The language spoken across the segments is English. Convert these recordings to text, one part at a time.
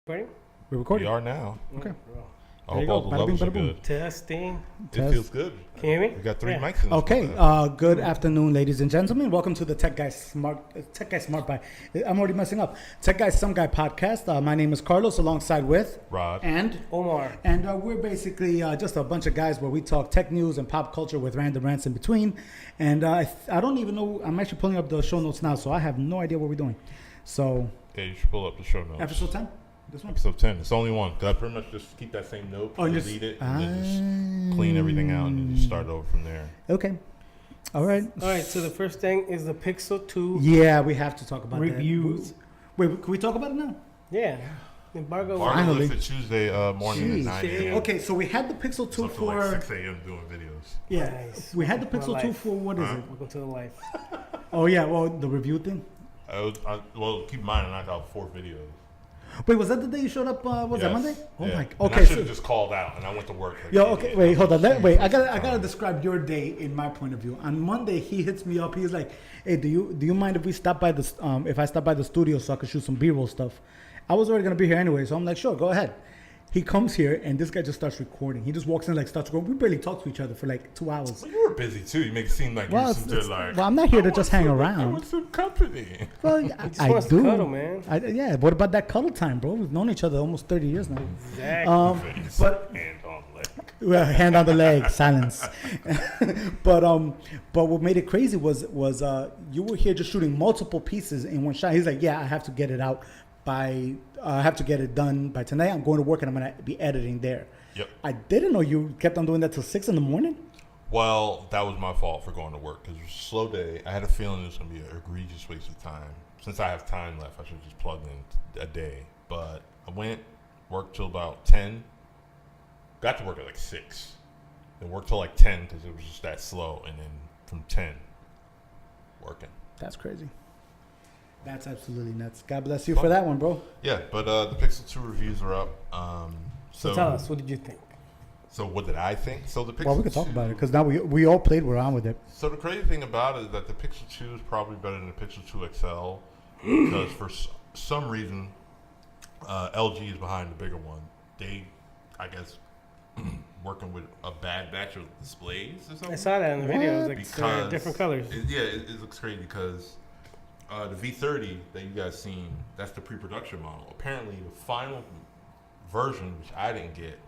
Recording? We're recording. We are now. Okay. I hope all the levels are good. Testing. It feels good. Can you hear me? We got three mics in this Okay. one. Good afternoon, ladies and gentlemen. Welcome to the Tech Guy Smart Guy. I'm already messing up. Tech Guy Some Guy podcast. My name is Carlos, alongside with Rod. and Omar. And we're basically just a bunch of guys where we talk tech news and pop culture with random rants in between. And I don't even know. I'm actually pulling up the show notes now, so I have no idea what we're doing. So Yeah, you should pull up the show notes. episode 10. This one. Episode 10. It's only one. I pretty much just keep that same note, delete it, and then just clean everything out and just start over from there. Okay. All right. All right, so the first thing is the Pixel 2 Yeah, we have to talk about reviews. that. Wait, can we talk about it now? Yeah. Embargo. Finally. Finally. Tuesday morning at 9 a.m. Okay, so we had the Pixel 2 Up to for like 6 a.m. doing videos. Yeah, Nice. we had the Welcome to Pixel my 2 life. for what is it? Welcome to the life. Oh yeah, well the review thing. Well, keep in mind, I knocked out 4 videos. Wait, was that the day you showed up? Was that Yes. Monday? Oh Yeah. my. And Okay, I should so have just called out, and I went to work. Like yo, an okay, idiot. wait, hold on. Wait, I gotta describe your day in my point of view. On Monday, he hits me up. He's like, "Hey, do you mind if we stop by the if I stop by the studio so I could shoot some B-roll stuff?" I was already gonna be here anyway, so I'm like, "Sure, go ahead." He comes here and this guy just starts recording. He just walks in like starts going. We barely talk to each other for like 2 hours. Well, you were busy too. You make it seem like Well, you're it's- some like. well, I'm not here to I just want hang some- around. I want some company. Well, just I wants to do. cuddle, man. Yeah, what about that cuddle time, bro? We've known each other almost 30 years now. Exactly. Face but- and on leg. Well, hand on the leg, silence. but what made it crazy was you were here just shooting multiple pieces in one shot. He's like, yeah, I have to get it out by, I have to get it done by tonight. I'm going to work and I'm gonna be editing there. Yep. I didn't know you kept on doing that till 6 a.m. Well, that was my fault for going to work because it was a slow day. I had a feeling it was going to be an egregious waste of time. Since I have time left, I should just plug in a day. But I went, worked till about 10, got to work at like 6, then worked till like 10 because it was just that slow, and then from 10, working. That's crazy. That's absolutely nuts. God bless you for that one, bro. Yeah, but the Pixel 2 reviews are up. So tell us, what did you think? So what did I think? So the Pixel Well, we could talk 2 about it because now we all played around with it. So the crazy thing about it is that the Pixel 2 is probably better than the Pixel 2 XL because for some reason LG is behind the bigger one. They, I guess, working with a bad batch of displays or something. I saw that in the video. It was like Because different colors. It looks crazy because the V30 that you guys seen, that's the pre-production model. Apparently, the final version, which I didn't get,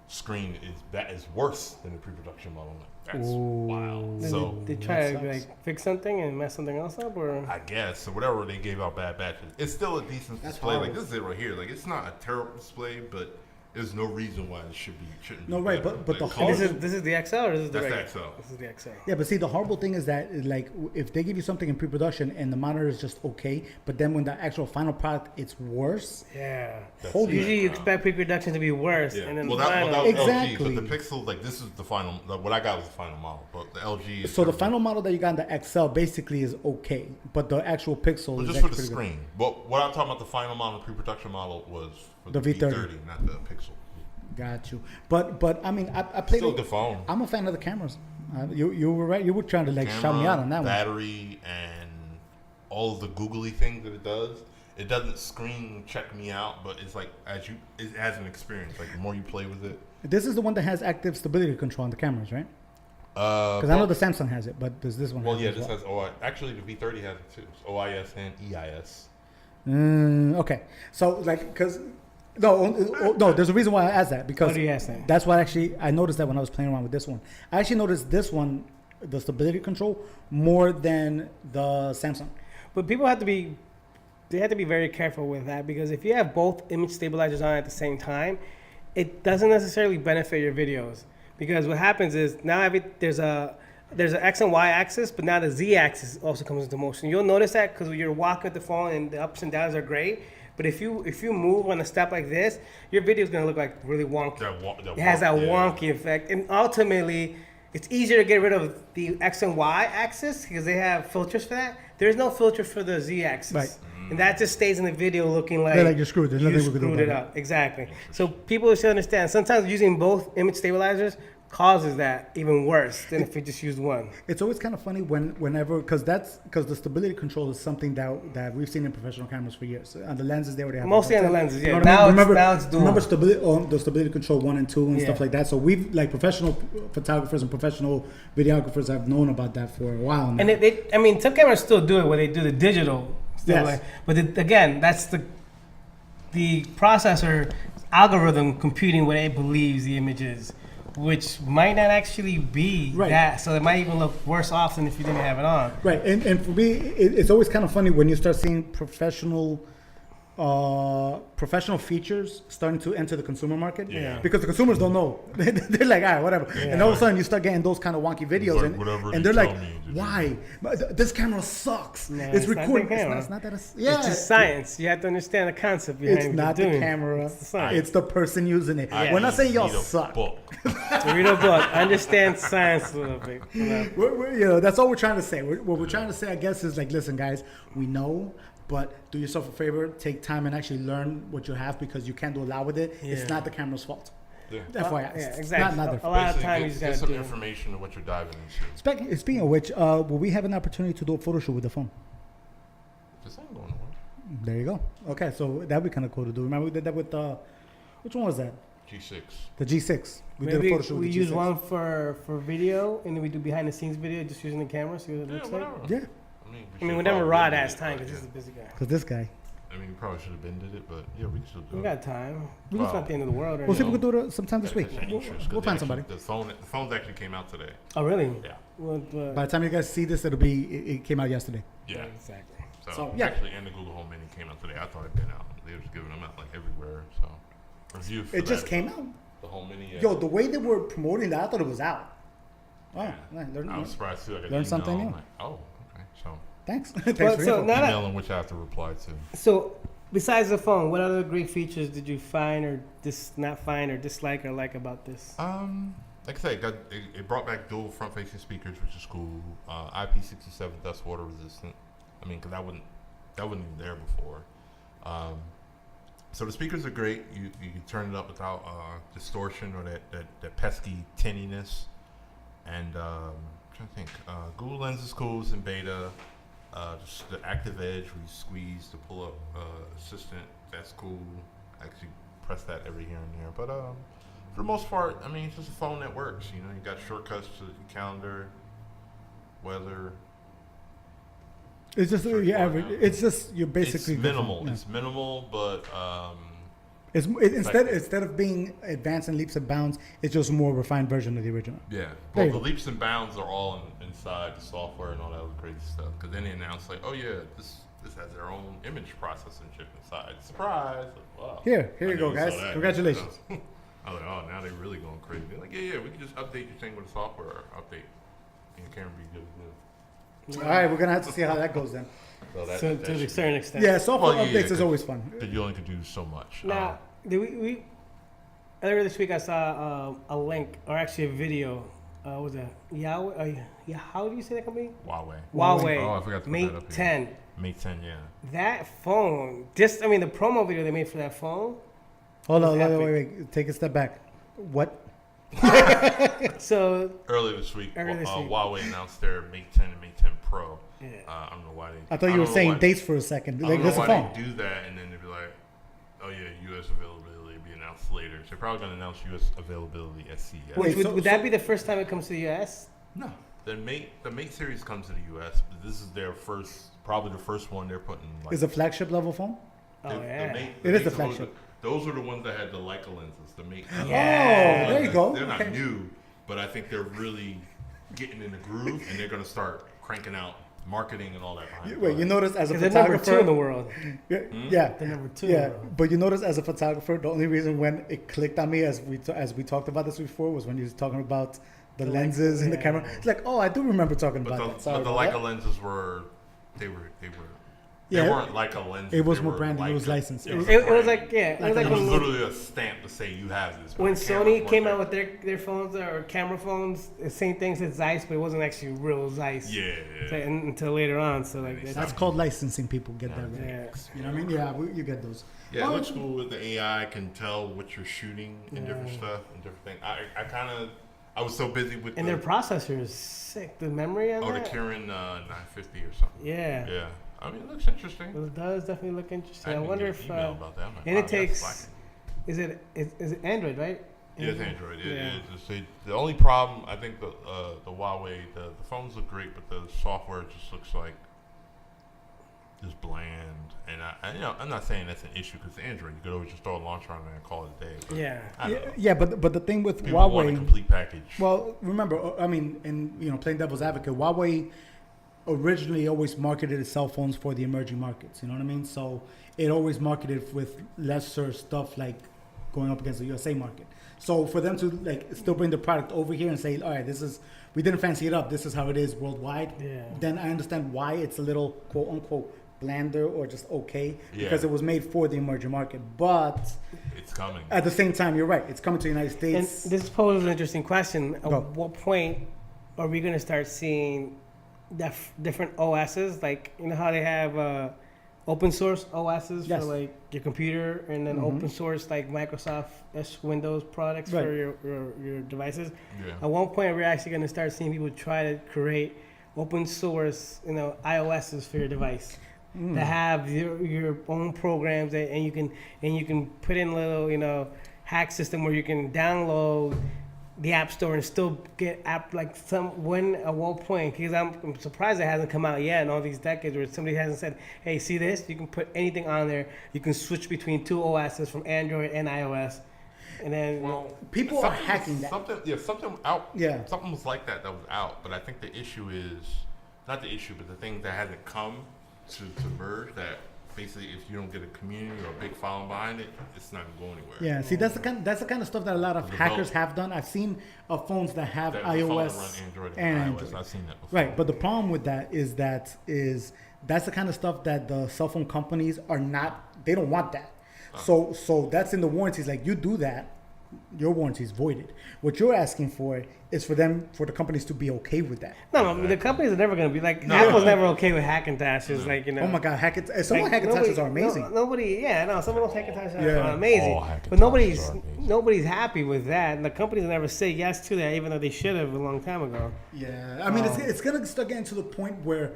screen is worse than the pre-production model. That's wild. Did So they try that to sucks. like fix something and mess something else up, or I guess so. Whatever they gave out bad batches, it's still a decent That's display. Like horrible. this is it right here. Like it's not a terrible display, but there's no reason why it shouldn't. No, be right, better. but the Like, whole- this is the XL or this is the That's the regular? XL. This is the XL. Yeah, but see, the horrible thing is that, like, if they give you something in pre-production and the monitor is just okay, but then when the actual final product, it's worse. Yeah. That's Holy- it. Usually you expect pre-production to be worse, Yeah. and then Well, the that final. was Exactly. LG, but the Pixel, like this is the final. What I got was the final model, but the LG. Is So the pretty final model that you got in the XL basically is okay, but the actual Pixel good. is But just for the actually pretty screen. But what I'm talking about, the final model, pre-production model, was for The the V30. V30, not the Pixel. good. Got you. But I mean, I played. Still a good phone. I'm a fan of the cameras. You were right. You were trying to like shout me out on that one. Battery and all of the googly things that it does. It doesn't screen check me out, but it's like it has an experience. Like the more you play with it. This is the one that has active stability control on the cameras, right? Because I know the Samsung has it, but does this one? Well, have yeah, it as this well? has OI. Actually, the V30 has it too. It's OIS and EIS. Okay, so like, because no, there's a reason why I asked that because What do you ask that? that's what actually I noticed that when I was playing around with this one. I actually noticed this one, the stability control, more than the Samsung. But people have to be very careful with that because if you have both image stabilizers on at the same time, it doesn't necessarily benefit your videos because what happens is now there's a X and Y axis, but now the Z axis also comes into motion. You'll notice that because you're walking with the phone and the ups and downs are great. But if you move on a step like this, your video is gonna look like really wonky. It has that wonky effect, and ultimately, it's easier to get rid of the X and Y axis because they have filters for that. There's no filter for the Z axis, Right. and that just stays in the video looking like They're like, you're screwed. There's you nothing we can do screwed it about it. up. Exactly. So people should understand. Sometimes using both image stabilizers causes that even worse than if you just used one. It's always kind of funny whenever because the stability control is something that we've seen in professional cameras for years. On the lenses, they already have Mostly it. on the lenses, yeah. You know what I mean? Now it's dual. Remember the stability control 1 and 2 and stuff like that. So we've like professional photographers and professional videographers have known about that for a while now. And I mean, some cameras still do it where they do the digital. Still Yes. but again, that's the processor algorithm computing what it believes the image is, which might not actually be that. So it might even look worse off than if you didn't have it on. Right, and for me, it's always kind of funny when you start seeing professional features starting to enter the consumer market. Yeah. Because the consumers don't know. They're like, all right, whatever. Yeah. And all of a sudden, you start getting those kind of wonky videos, Like, and they're like, why? This camera sucks. No, it's it's not recording. the camera. It's not that. It's just science. You have to understand the concept behind It's what not you're the doing. camera. It's the science. It's the person using it. Yeah. We're not saying y'all Read a suck. book. Read a book. Understand science a little bit. You know? That's all we're trying to say. What we're trying to say, I guess, is like, listen, guys, we know, but do yourself a favor, take time and actually learn what you have because you can't do a lot with it. Yeah. It's not the camera's fault. Yeah. FYI. Yeah, It's exactly. Not their A fault. lot of Basically, time you get just gotta some do. information of what you're diving into. Speaking of which, will we have an opportunity to do a photo shoot with the phone? This ain't going nowhere. There you go. Okay, so that'd be kind of cool to do. Remember we did that with which one was that? G6. The G6. We did a Maybe photo shoot we with the use G6. one for video, and then we do behind the scenes video just using the camera, see what it Yeah, looks like. whatever. Yeah, I mean, whenever Rod has time, because he's a busy guy. because this guy. I mean, we probably should have been did it, but yeah, we can still do We it. got time. It's Wow. not the end of the world. Right We'll see if now. we can do it sometime this week. Gotta catch the interest, 'cause We'll they find actually- somebody. The phones actually came out today. Oh, really? Yeah. Well, By the time you guys see this, it came out yesterday. Yeah. exactly. So, yeah. actually, and the Google Home Mini came out today. I thought it'd been out. They was giving them out like everywhere. So review for It just that. came out. The Home Mini. Yeah. Yo, the way they were promoting that, I thought it was out. Oh, Yeah. yeah, I was surprised too. I got Learn email. something I'm new. like, oh, okay. So thanks. Well, Thanks for so info. now that, emailing which I have to reply to. so besides the phone, what other great features did you find or not find or dislike or like about this? Like I said, it brought back dual front-facing speakers, which is cool. IP67 dust water resistant. I mean, because that wasn't even there before. So the speakers are great. You can turn it up without distortion or that pesky tinniness. And I'm trying to think. Google Lens is cool. It's in beta. Just the active edge where you squeeze to pull up assistant. That's cool. Actually press that every here and there. But for the most part, I mean, it's just a phone that works. You know, you got shortcuts to your calendar, weather. It's just Sure, your far average. now. It's just you're basically It's minimal. Yeah. It's minimal, but Instead of being advanced in leaps and bounds, it's just a more refined version of the original. yeah. There Well, you the go. leaps and bounds are all inside the software and all that other crazy stuff. Because then they announced like, oh yeah, this has their own image processing chip inside. Surprise! Like, wow. Here I you go, never saw guys. that. Congratulations. I was like, oh, now they're really going crazy. They're like, yeah, we can just update your thing with the software update, and your camera be good. All right, we're gonna have to see how that goes then. So that, So that to a should certain be- extent. Yeah, software Well, yeah, updates is 'cause- always fun. But you only could do so much. Now, did we earlier this week I saw a link or actually a video. What was that? Yahweh? Yeah, how do you say that company? Huawei. Huawei. Oh, I forgot to put Mate that up here. 10. Mate 10, yeah. That phone, just I mean the promo video they made for that phone. Hold on, Epic. wait. Take a step back. What? So Earlier this week, Earlier this week. Huawei announced their Mate 10 and Mate 10 Pro. yeah. I don't know why they. I thought you were saying dates for a second. I Like don't know this a why phone. they do that, and then they'd be like, "Oh yeah, U.S. availability will be announced later." So they're probably gonna announce U.S. availability at CES. Wait, Would, so- would that be the first time it comes to the US? No, the Mate series comes to the U.S., but this is their probably the first one they're putting. Like, Is a flagship level phone? Oh the yeah. Mate, It is the Mate- flagship. Those are the ones that had the Leica lenses. The Mate. Yeah. Oh, there you go. They're not Okay. new, but I think they're really getting in the groove, and they're gonna start cranking out marketing and all that behind. Wait, you notice as a Because they're number 2 in the photographer, world. yeah, They're number 2 in the yeah. world. But you notice as a photographer, the only reason when it clicked on me as we talked about this before was when you was talking about the The lenses in the yeah. camera. It's like, oh, I do remember talking But about that. Sorry the about Leica that. lenses were they Yeah. weren't Leica lenses. It was they more were branded. It was Leica- licensed. It It was, was- It was branded. like yeah. It was like It was when, literally a stamp to say you have this. but when the cameras Sony weren't came there. out with their phones or camera phones, the same thing said Zeiss, but it wasn't actually real Zeiss. Yeah. So, until later on, so like Yeah, That's called licensing. People get that right. yeah. You know what I mean? Yeah, you get those. Yeah, it Oh, looks cool with the AI can tell what you're shooting and different Yeah. stuff and different things. I was so busy with And their processor is sick. The memory on the that. Kirin 950 or something. Yeah. Yeah. I mean, it looks interesting. Well, it does definitely look interesting. I didn't wonder get if. an email about that. I'm like, And wow, it takes. that's Is it Android, right? Yeah, it's Android. Yeah. The only problem, I think, the Huawei, the phones look great, but the software just looks like just bland. And I'm not saying that's an issue because Android, you could always just throw a launcher on there and call it a day. But Yeah. I don't know. Yeah, but the thing with People want a Huawei. complete package. Well, remember, I mean, and playing devil's advocate, Huawei originally always marketed its cell phones for the emerging markets. You know what I mean? So it always marketed with lesser stuff like going up against the USA market. So for them to like still bring the product over here and say, all right, we didn't fancy it up. This is how it is worldwide. Yeah. Then I understand why it's a little quote unquote blander or just okay because Yeah. it was made for the emerging market. But It's coming. at the same time, you're right. It's coming to the United And States. this poses an interesting question. At Go. what point are we going to start seeing different OSs? Like, you know how they have open source OSs Yes. for like your computer, and then Mhm. open source like Microsoft Windows products Right. for your devices. Yeah. At one point, we're actually going to start seeing people try to create open source, iOSs for your device that have your own programs, and you can put in a little hack system where you can download the App Store and still get app like at one point, because I'm surprised it hasn't come out yet in all these decades where somebody hasn't said, hey, see this, you can put anything on there, you can switch between two OSs from Android and iOS, and then People are something hacking that. Something was like that was out, but I think the issue is not the issue, but the thing that hasn't come to merge. That basically, if you don't get a community or a big following behind it, it's not going to go anywhere. Yeah, see, that's the kind of stuff that a lot of hackers have done. I've seen phones that have That iOS run Android and iOS. Android. I've seen that before. Right, but the problem with that is that's the kind of stuff that the cell phone companies are not. They don't want that. So that's in the warranties. Like you do that, your warranty is voided. What you're asking for is for the companies to be okay with that. no, the companies are never going to be like Apple's never okay with Hackintoshes. Like Oh my God, some like, Hackintoshes are amazing. Some of those Hackintoshes Yeah. are amazing. All Hackintoshes But nobody's are amazing. nobody's happy with that, and the companies never say yes to that, even though they should have a long time ago. Yeah, I mean, it's gonna start getting to the point where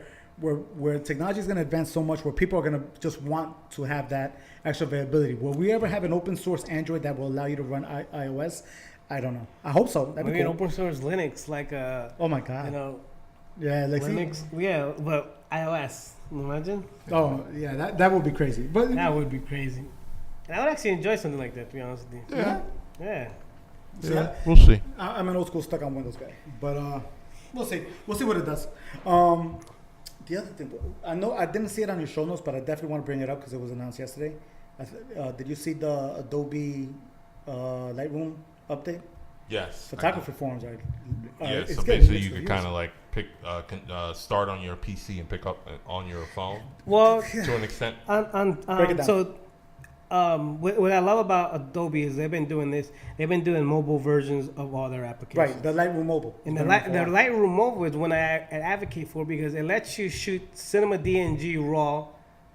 technology is gonna advance so much where people are gonna just want to have that extra availability. Will we ever have an open source Android that will allow you to run iOS? I don't know. I hope so. That'd be Maybe an cool. open source Linux, like Oh my God. Yeah, like Linux. Yeah, but iOS. Imagine Oh yeah, that would be crazy. But that would be crazy. And I would actually enjoy something like that, to be honest with you. yeah. Yeah. See, We'll see. I'm an old school stuck on Windows guy, but we'll see. We'll see what it does. The other thing, I know I didn't see it on your show notes, but I definitely want to bring it up because it was announced yesterday. Did you see the Adobe Lightroom update? Yes. Photography forums are. Yeah, it's so getting basically mixed you can reviews. kind of like pick, start on your PC and pick up on your phone Well, to an extent. Break it down. So, what I love about Adobe is they've been doing this. They've been doing mobile versions of all their applications. Right, the Lightroom Mobile. And the Lightroom Mobile is one I advocate for because it lets you shoot Cinema DNG RAW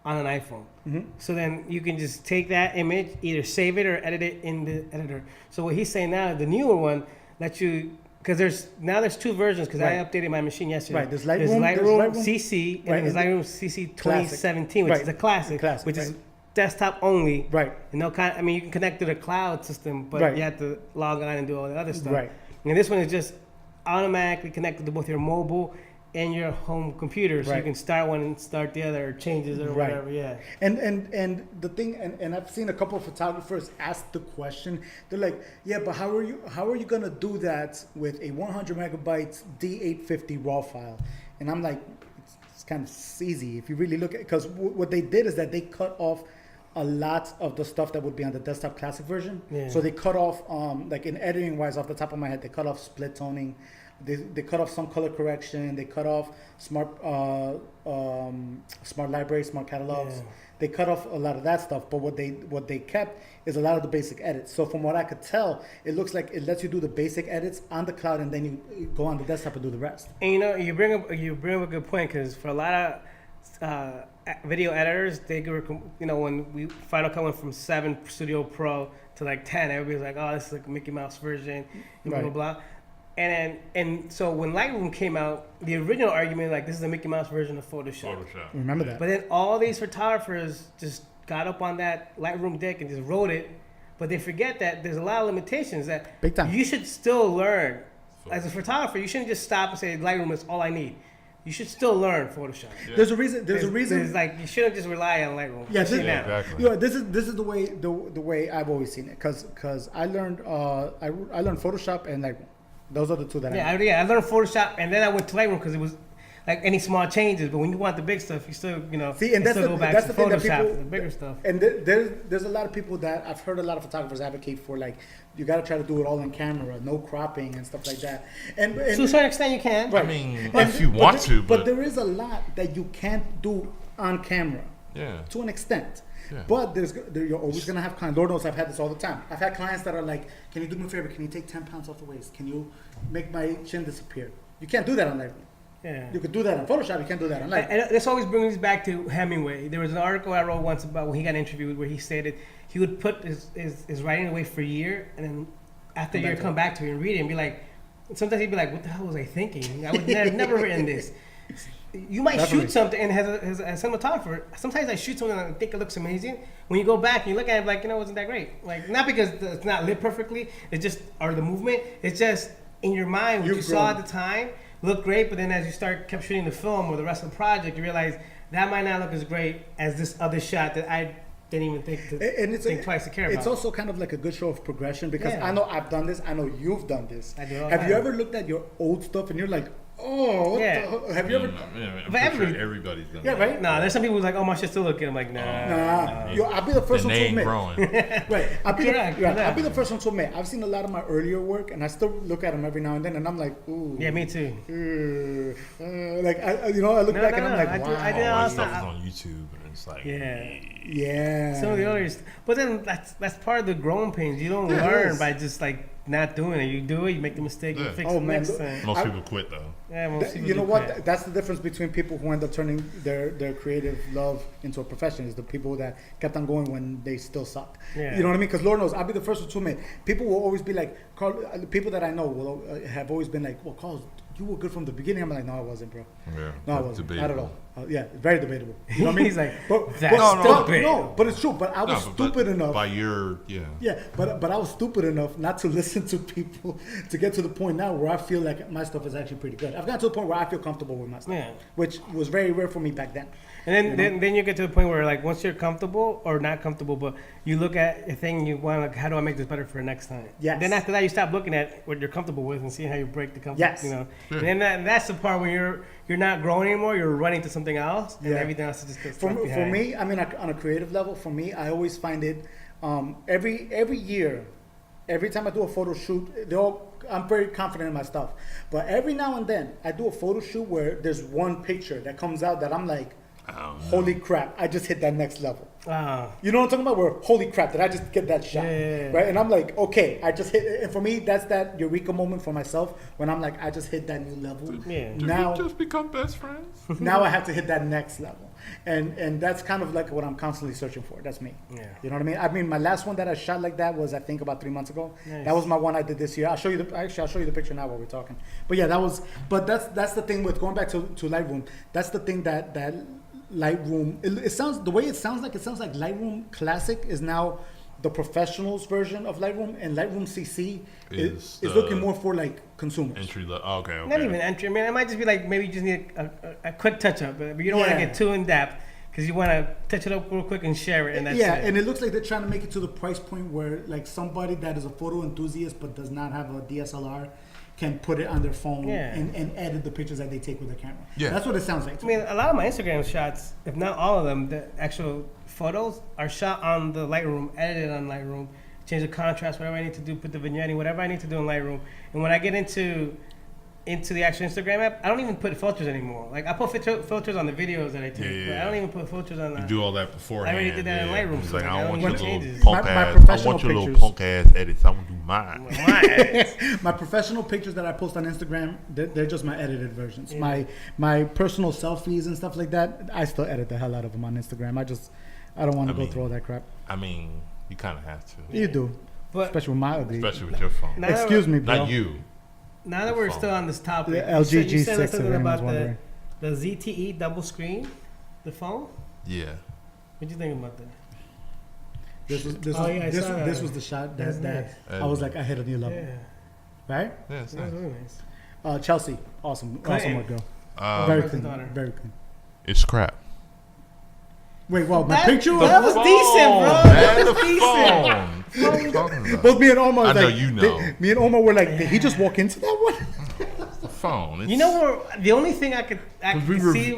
on an iPhone. Mm-hmm. So then you can just take that image, either save it or edit it in the editor. So what he's saying now, the newer one lets you, because there's two versions, because Right. I updated my machine yesterday. Right, there's Lightroom CC and right, there's and Lightroom CC Classic. 2017, which Right. is a classic, Classic, which right. is desktop only. Right, And no kind. I mean, you can connect to the cloud system, but Right. you have to log on and do all the other stuff. right. And this one is just automatically connected to both your mobile and your home computer, so you Right. can start one and start the other, or changes or Right. whatever. Yeah. And the thing, and I've seen a couple of photographers ask the question. They're like, yeah, but how are you gonna do that with a 100 megabytes D850 RAW file? And I'm like, it's kind of easy if you really look at, because what they did is that they cut off a lot of the stuff that would be on the desktop classic version. Yeah. So they cut off, like in editing wise, off the top of my head, they cut off split toning. They cut off some color correction. They cut off smart library, smart catalogs. Yeah. They cut off a lot of that stuff. But what they kept is a lot of the basic edits. So from what I could tell, it looks like it lets you do the basic edits on the cloud, and then you go on the desktop and do the rest. And you bring up a good point, because for a lot of video editors, they when we Final Cut went from 7 Studio Pro to like 10, everybody's like, oh, this is like a Mickey Mouse version, and blah Right. blah blah. And so when Lightroom came out, the original argument, like, this is a Mickey Mouse version of Photoshop. Remember that. But then all these photographers just got up on that Lightroom deck and just wrote it. But they forget that there's a lot of limitations that Big time. you should still learn. As a photographer, you shouldn't just stop and say Lightroom is all I need. You should still learn Photoshop. Yeah. There's a reason. There's a reason. It's like you shouldn't just rely on Lightroom. Yeah, Especially now. exactly. You know, this is the way I've always seen it. Cause I learned I learned Photoshop and Lightroom. Those are the two that I learned. I learned Photoshop and then I went to Lightroom because it was like any small changes. But when you want the big stuff, you still See, and that's still the, go back that's to the thing that Photoshop people, for the bigger stuff. And there's a lot of people that I've heard a lot of photographers advocate for, like, you got to try to do it all in camera, no cropping and stuff like that. And To a certain extent, you can. I mean, And- if you want to, but there is a lot that you can't do on camera yeah. to an extent. Yeah. But you're always gonna have clients. Lord knows I've had this all the time. I've had clients that are like, "Can you do me a favor? Can you take 10 pounds off the waist? Can you make my chin disappear?" You can't do that on Lightroom. Yeah. You could do that on Photoshop. You can't do that on Lightroom. And this always brings back to Hemingway. There was an article I wrote once about when he got interviewed where he stated he would put his writing away for a year and then after a year come back to it and read it and be like, sometimes he'd be like, what the hell was I thinking? I would never written this. You might Definitely. shoot something and as a cinematographer, sometimes I shoot something and I think it looks amazing. When you go back and you look at it, like, it wasn't that great. Like, not because it's not lit perfectly, it's just, or the movement, it's just in your mind, what you saw at the time looked great, but then as you kept shooting the film or the rest of the project, you realize that might not look as great as this other shot that I didn't even think twice to care about. It's also kind of like a good show of progression because I know I've done this. I know you've done this. I do it all Have the you time. ever looked at your old stuff and you're like, oh, what the hell? Have you ever? I'm But pretty sure everybody's done that. right? Nah, there's some people who's like, oh, my shit's still looking. I'm like, nah. I'll be the first And one they to ain't admit. growing. Right. Correct. I'll be the first one to admit. I've seen a lot of my earlier work, and I still look at them every now and then, and I'm like, ooh. Yeah, me too. Like I look back and I'm like, I do- wow. I do- All my also- stuff is on YouTube, and it's like, Yeah. Some of the others, but then that's part of the growing pains. You don't Yeah, it learn is. by just like not doing it. You do it, you make the mistake, you Yeah. fix Oh, it man, next look- time. most people quit though. Yeah, most people You know do what? quit. That's the difference between people who end up turning their creative love into a profession is the people that kept on going when they still sucked. Yeah. You know what I mean? Because Lord knows, I'll be the first one to admit, people will always be like, Carl, people that I know will have always been like, well, Carl, you were good from the beginning. I'm like, no, I wasn't, bro. Yeah, No, I wasn't. Not at all. Yeah, very debatable. You know what I mean? He's like, But, that's stupid. No, but it's true. But I was No, stupid enough. By your, Yeah, but I was stupid enough not to listen to people to get to the point now where I feel like my stuff is actually pretty good. I've gotten to the point where I feel comfortable with my stuff, Yeah. which was very rare for me back then. And then you get to the point where like once you're comfortable or not comfortable, but you look at a thing and you want like, how do I make this better for next time? Yes. Then after that, you stop looking at what you're comfortable with and seeing how you break the comfort. Yes. You know. And then that's the part when you're not growing anymore. You're running to something else, and Yeah. everything else is just gets For left behind. me, I mean, on a creative level, for me, I always find it every year, every time I do a photo shoot, I'm very confident in my stuff. But every now and then, I do a photo shoot where there's one picture that comes out that I'm like, holy crap, I just hit that next level. Ah. You know what I'm talking about? Where, holy crap, did I just get that shot? Yeah. Right? And I'm like, okay, I just hit, and for me, that's that eureka moment for myself when I'm like, I just hit that new level. Yeah. Did Now, we just become best friends? now I have to hit that next level. And that's kind of like what I'm constantly searching for. That's me. Yeah. You know what I mean? I mean, my last one that I shot like that was, I think, about 3 months ago. Nice. That was my one I did this year. I'll show you the picture now while we're talking. But yeah, that's the thing with going back to Lightroom. That's the thing that Lightroom, it sounds like Lightroom Classic is now the professionals version of Lightroom, and Lightroom CC is looking more for like consumers. Entry level. Oh, okay. Not even entry. I mean, it might just be like maybe you just need a quick touch up, but you don't want to get too in depth because you want to touch it up real quick and share it, and that's it. And it looks like they're trying to make it to the price point where like somebody that is a photo enthusiast but does not have a DSLR can put it on their phone and edit the pictures that they take with their camera. Yeah. That's what it sounds like to I mean, a lot of my Instagram shots, if not all of them, the actual photos are shot on the Lightroom, edited on Lightroom, change the contrast, whatever I need to do, put the vignette, whatever I need to do in Lightroom. And when I get into the actual Instagram app, I don't even put filters anymore. Like I put filters on the videos that I take, but I don't even put filters on the. You do all that beforehand. I already did that in Lightroom, He's so like, like, I don't want I your don't little changes. punk My ass. I professional want your little pictures. punk ass edits. I want to do mine. My professional pictures that I post on Instagram, they're just my edited versions. My personal selfies and stuff like that, I still edit the hell out of them on Instagram. I don't want to go through all that crap. I mean, you kind of have to. You do, But especially with my ugly. Especially with your phone. Now- Excuse me, bro. Not you. Now that we're still on this topic, The LG you said G6 something if anyone's about wondering. the ZTE double screen, the phone. Yeah. What'd you think about that? This was I saw was the shot That's that nice. I was like, I hit a new level, Yeah, right? Yeah, it's that was nice. really nice. Chelsea, awesome work, girl. Very That's clean, his daughter. very clean. It's crap. Wait, well, my That- picture that was was decent, bro. That was the decent. phone. What are you talking about? both me and Omar. I know like, you know. me and Omar were like, did he just walk into that one? The phone. It's, You know what? The only thing I could see.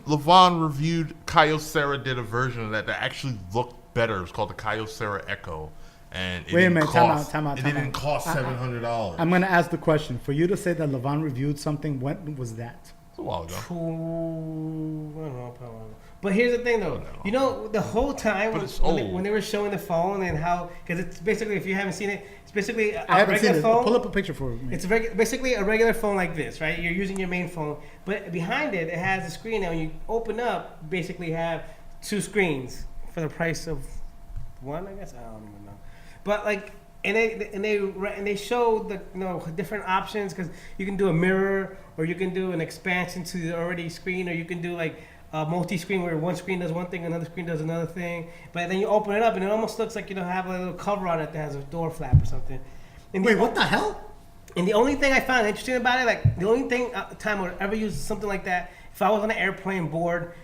Levon reviewed Kyocera did a version of that actually looked better. It was called the Kyocera Echo, and it Wait a didn't minute, cost, time out. It didn't cost $700. I'm gonna ask the question for you to say that Levon reviewed something. When was that? It's a while ago. I don't know, probably. But here's the thing, though. You know, the whole time But it's when they, old. when they were showing the phone and how, because it's basically, if you haven't seen it, it's basically a I haven't seen regular it. phone. Pull up a picture for me. It's basically a regular phone like this, right? You're using your main phone, but behind it, it has a screen. Now, when you open up, basically have two screens for the price of one, I guess. I don't even know. But like, and they show the different options, because you can do a mirror, or you can do an expansion to the already screen, or you can do like a multi-screen where one screen does one thing, another screen does another thing. But then you open it up, and it almost looks like have a little cover on it that has a door flap or something. And Wait, what the hell? And the only thing I found interesting about it, like the only thing time I would ever use something like that, if I was on an airplane board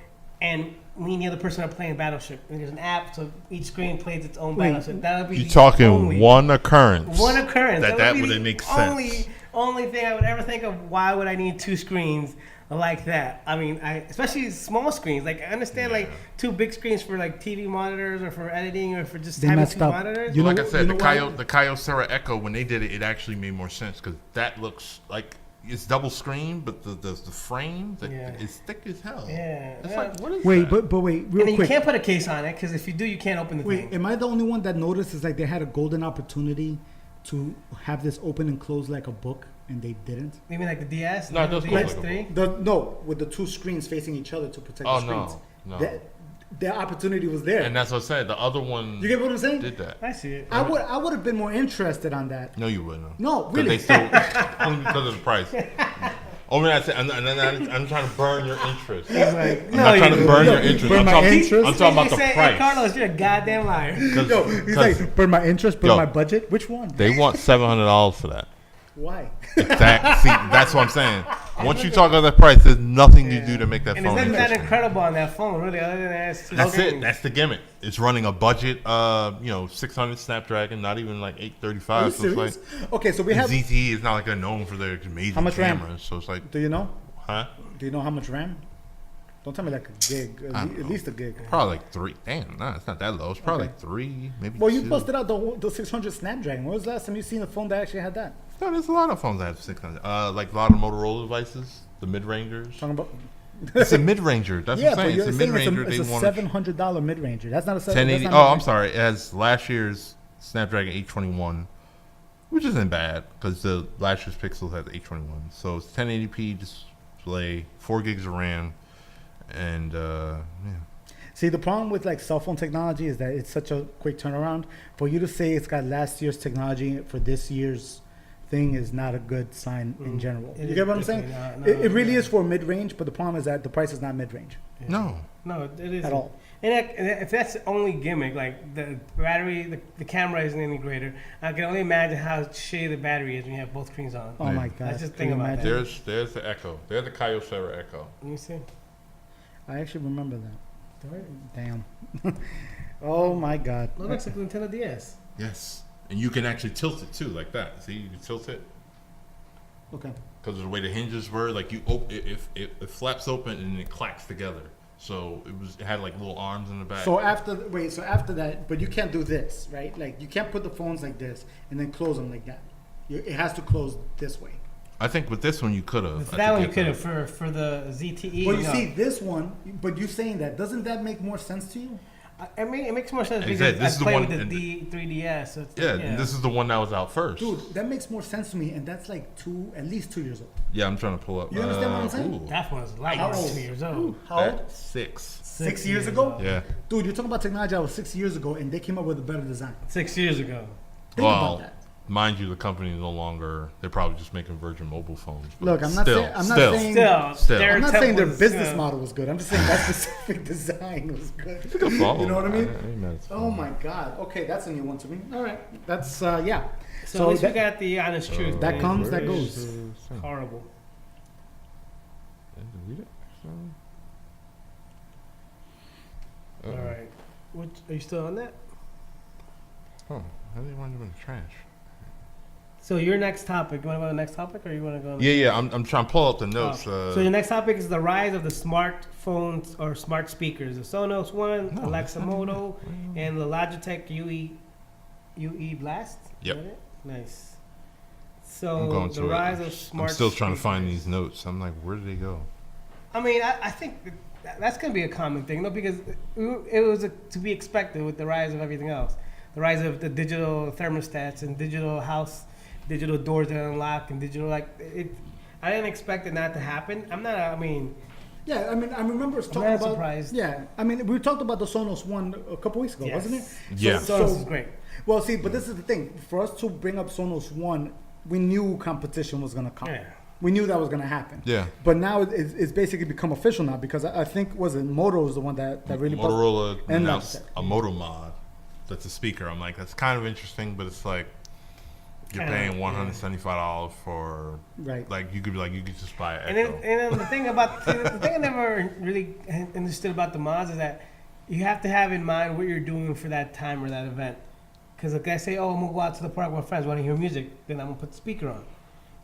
and me and the other person are playing Battleship, and there's an app, so each screen plays its own Battleship. That would be You're the talking only, one occurrence. one occurrence. That be wouldn't the make sense. Only thing I would ever think of. Why would I need two screens like that? I mean, especially small screens. Like I understand, like two big screens for like TV monitors or for editing or for just They having messed two up. monitors. You know Like I what- said, you know the Kyocera Echo, when they did it, it actually made more sense because that looks like it's double screen, but the frame is thick as hell. Yeah. It's Yeah. like, what is Wait, that? but wait, And real then you quick. can't put a case on it, because if you do, you can't open the Wait, thing. am I the only one that noticed is like they had a golden opportunity to have this open and close like a book, and they didn't? You mean like the DS? No, it does the look like a DS3? No, with the two screens facing each other to protect Oh, the no, screens. no. The opportunity was there. And that's what I said. The other one You get what I'm saying? did that. I see it. I would have been more interested on that. No, you wouldn't. No, 'Cause really. They still, only because of the price. Only I said, I'm trying to burn your interest. He's like, I'm not trying to burn your interest. burn I'm my talking, interest? I'm talking about the Hey, price. Carlos, you're a goddamn liar. Yo, he's like, burn my interest, burn Yo. my budget. Which one? They want $700 for that. Why? See, that's what I'm saying. Once you talk about that price, there's nothing you do to make that And phone there's nothing that interesting. incredible on that phone, really, other than that. It's two That's it. screens. That's the gimmick. It's running a budget, 600 Snapdragon, not even like Are you 835. So it's like serious? Okay, so we have. ZTE is not like they're known for their amazing How much RAM? cameras. So it's like, Do you know? huh? Do you know how much RAM? Don't tell me like a gig. I don't At know. least a gig. Probably like 3. Damn, nah, it's not that low. It's probably Okay. like 3, maybe Well, you 2. busted out the 600 Snapdragon. When was the last time you seen a phone that actually had that? No, there's a lot of phones that have 600. Like a lot of Motorola devices, the mid-rangers. Talking about. It's a mid-ranger. That's Yeah, what but I'm saying. you're It's a saying mid-ranger. it's They a want $700 mid ranger. That's not a 1080. that's Oh, not a I'm mid-range. sorry. It has last year's Snapdragon 821, which isn't bad because the last year's Pixel had the 821. So it's 1080p display, 4 gigs of RAM, and yeah. See, the problem with like cell phone technology is that it's such a quick turnaround. For you to say it's got last year's technology for this year's thing is not a good sign in general. It You is get what I'm saying? definitely not, It really no. is for mid-range, but the problem is that the price is not mid-range No. No, it isn't. at all. And if that's the only gimmick, like the battery, the camera isn't any greater. I can only imagine how shitty the battery is when you have both screens on. Oh Yeah. my god! Let's just Can think you about imagine? that. There's the Echo. There's the Kyocera Echo. Let me see. I actually remember that. Damn. Oh my god. It looks like a Nintendo DS. Yes. And you can actually tilt it too, like that. See, you can tilt it Okay. because of the way the hinges were. Like it flaps open and it clacks together. So it had like little arms in the back. So after that, but you can't do this, right? Like you can't put the phones like this and then close them like that. It has to close this way. I think with this one you could have. With that one, you could have for the ZTE. But you no. see this one, but you saying that, doesn't that make more sense to you? I mean, it makes more sense because Exactly. This is I the play one- with and- the 3DS. So it's Yeah, like, and this is the one that was out first. Dude, that makes more sense to me, and that's like at least 2 years old. Yeah, I'm trying to pull up. You understand what I'm saying? ooh, that one's like How old? 2 years old. How old? at 6. 6 years ago? old. Yeah. Dude, you're talking about technology that was 6 years ago, and they came up with a better design. 6 years ago. Think Well, about that. mind you, the company is no longer. They're probably just making Virgin mobile phones. but Look, I'm not saying Still. I'm not saying their business yeah. model was good. I'm just saying that specific design was good. Good phone. You know what I mean? ain't mad at the Oh phone. my God. Okay, that's a new one to me. All right, that's yeah. So at least we that, got the honest truth. that man. comes, that It's goes. Horrible. Delete it? All right. What, are you still on that? Oh, how do you wind up in the trash? So your next topic. You want to go to the next topic, or you want to go? On Yeah. I'm trying to pull up the notes. So your next topic is the rise of the smartphones or smart speakers. The Sonos One, No, Alexa that's not Moto, and the Logitech UE Blast. Is Yep. that it? Nice. I'm going So to the rise it. of smart. I'm still trying to find speakers. these notes. I'm like, where did they go? I mean, I think that's going to be a common thing, no? Because it was to be expected with the rise of everything else. The rise of the digital thermostats and digital house, digital doors that unlock, and digital, like, it. I didn't expect it not to happen. I mean, Yeah, I mean, I remember us I'm talking not about. surprised. Yeah, I mean, we talked about the Sonos One a couple weeks ago, Yes. wasn't it? Yeah. Sonos is great. Well, see, but this is the thing. For us to bring up Sonos One, we knew competition was going to come. Yeah. We knew that was going to happen. Yeah. But now it's basically become official now because I think Moto is the one that really Motorola and announced Logitech. a Moto mod that's a speaker. I'm like, that's kind of interesting, but it's like you're Kinda, paying $175 for Right. like you could just buy an And Echo. then the thing about the thing I never really understood about the mods is that you have to have in mind what you're doing for that time or that event. Because like I say, oh, I'm gonna go out to the park with my friends, want to hear music, then I'm gonna put the speaker on.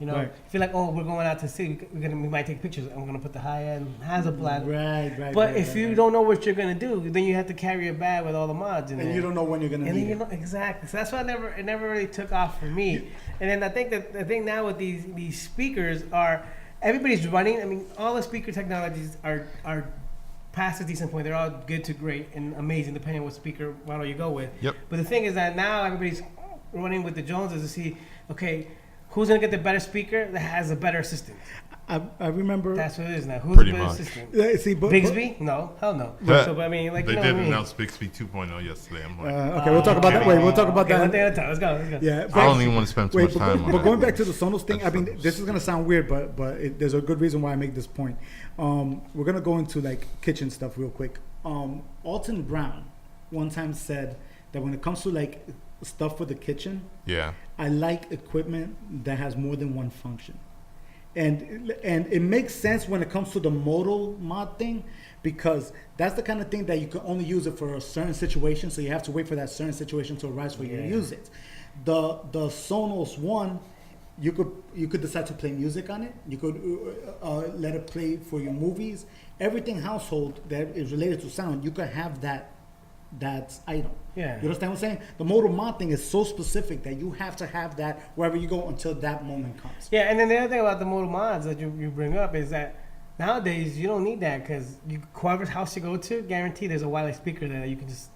You know, Right. if you're like, oh, we're going out to see, we might take pictures. I'm gonna put the high end Hasselblad. Right. But right, if right, you right. don't know what you're gonna do, then you have to carry a bag with all the mods in there. And you don't know when you're going to And need then you it. know exactly. So that's why it never really took off for me. And then I think that the thing now with these speakers are everybody's running. I mean, all the speaker technologies are past a decent point. They're all good to great and amazing depending on what speaker model you go with. Yep. But the thing is that now everybody's running with the Joneses to see, okay, who's gonna get the better speaker that has a better assistant? I remember. That's what it is now. Who's Pretty the better much. assistant? See, but, Bixby? No, hell no. But So, but I mean, like, they you know did what I mean? announce Bixby 2.0 yesterday. I'm like, okay, we'll talk about that. Wait, we'll talk about Okay, that. one thing at a time. Let's go. Yeah, I don't even want to spend too much time on but that. going back to the Sonos thing, I mean, That's this is gonna sound weird, but there's a good reason why I make this point. We're gonna go into like kitchen stuff real quick. Alton Brown one time said that when it comes to like stuff for the kitchen, yeah. I like equipment that has more than one function. And it makes sense when it comes to the Moto mod thing because that's the kind of thing that you can only use it for a certain situation, so you have to wait for that certain situation to arise for you to use it. The Sonos One, you could decide to play music on it. You could let it play for your movies. Everything household that is related to sound, you could have that item. Yeah. You understand what I'm saying? The Moto mod thing is so specific that you have to have that wherever you go until that moment comes. Yeah, and then the other thing about the Moto mods that you bring up is that nowadays you don't need that because whoever's house you go to, guaranteed there's a wireless speaker there that you can just,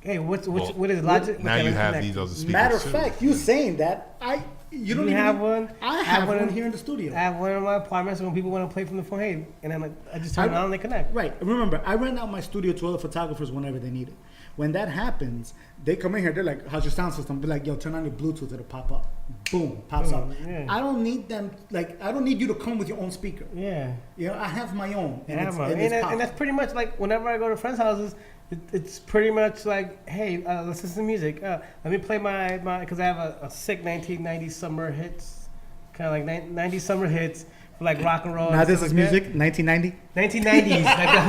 hey, what is Logic? Now Okay, you let's have connect. these other speakers. Matter of too. fact, you saying that you don't You even have one? I I have one one in- here in the studio. I have one in my apartment, so when people want to play from the phone, hey, and then I just turn it on and they connect. Right. Remember, I rent out my studio to other photographers whenever they need it. When that happens, they come in here. They're like, "How's your sound system?" Be like, "Yo, turn on your Bluetooth. It'll pop up. Boom, pops up." Yeah. I don't need them. Like, I don't need you to come with your own speaker. Yeah. You know, I have my own. And, it's and that's pretty much like whenever I go to friends' houses, it's pretty much like, hey, let's listen to music. Let me play my because I have a sick 1990s summer hits, kind of like 90s summer hits for like rock and roll. now and this stuff is like music, 1990. 1990s, like the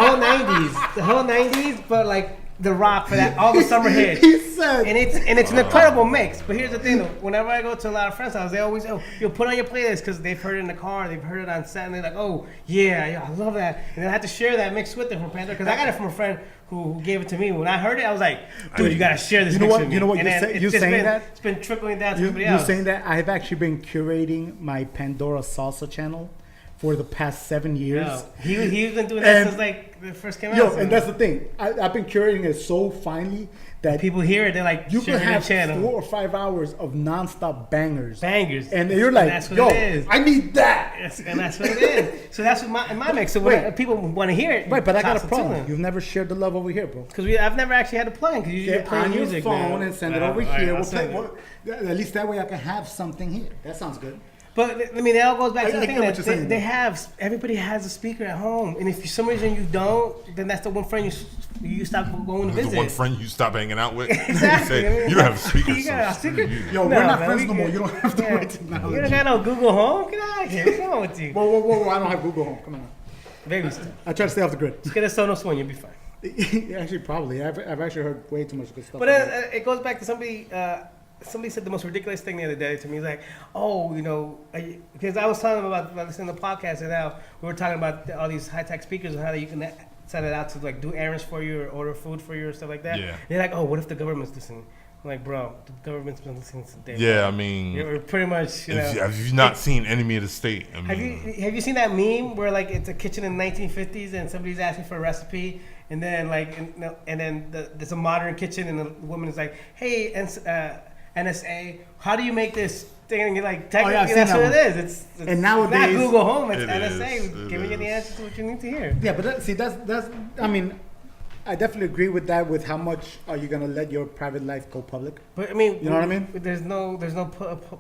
whole 90s, but like the rock for that, all the summer hits. He said, And it's an incredible mix. But here's the thing though, whenever I go to a lot of friends' houses, they always, you'll put on your playlist because they've heard it in the car, they've heard it on set, and they're like, oh, yeah, I love that. And then I had to share that mix with them from Panther because I got it from a friend who gave it to me. When I heard it, I was like, dude, you got to share this You know mix what- with me. you know what And you're then say- it's you're just saying been, that? It's been trickling down to everybody you're else. saying that I've actually been curating my Pandora salsa channel for the past 7 years. Yo, he's been doing that And- since like it first came out. Yo, so- and that's the thing. I've been curating it so finely that People hear it, they're like, you share could their have channel. 4 or 5 hours of nonstop bangers, and you're And like, that's what yo, it is. I need that. And that's what it is. So that's what in my mix. So when people want to hear it, Right, but I got toss a it to problem. them. You've never shared the love over here, bro. Because I've never actually had a plug-in. Because usually you're Get playing on your music phone now. and send it over All right, here. I'll We'll send play. it. At least that way I can have something here. That sounds good. But I mean, it all goes back to I the get thing what that you're saying, they though. have. Everybody has a speaker at home, and if for some reason you don't, then that's the one friend you stop going to The visit. one friend you stop hanging out with. Exactly. You say, you don't have a speaker. You got a so speaker? screw you. Yo, No, we're not man, friends we no more. good. You don't have to Yeah. wait till now. You don't got no Google Home? Get out of here. What's wrong with you? Whoa. I don't have Google Home. Come on. Baby stuff. I try to stay off the grid. Just get a Sonos One, you'll be fine. Actually, probably. I've actually heard way too much good stuff. But about it. it goes back to somebody. Somebody said the most ridiculous thing the other day to me. He's like, "Oh, you know," because I was telling them about listening to the podcast, and now we were talking about all these high tech speakers and how you can set it out to like do errands for you or order food for you or stuff like that. Yeah. And they're like, "Oh, what if the government's listening?" I'm like, "Bro, the government's been listening since day Yeah, I one. mean, You're pretty much, you know." have you not seen Enemy of the State? I Have mean, you seen that meme where like it's a kitchen in the 1950s and somebody's asking for a recipe and then like and then there's a modern kitchen and the woman is like, "Hey, NSA, how do you make this thing?" And you're like, technically, I've seen that's that what one. it is. It's And nowadays- not Google Home, it's It NSA is, it giving you the is. answer to what you need to hear. Yeah, but that's. I mean, I definitely agree with that. With how much are you gonna let your private life go public? But I mean, You know what I mean? There's no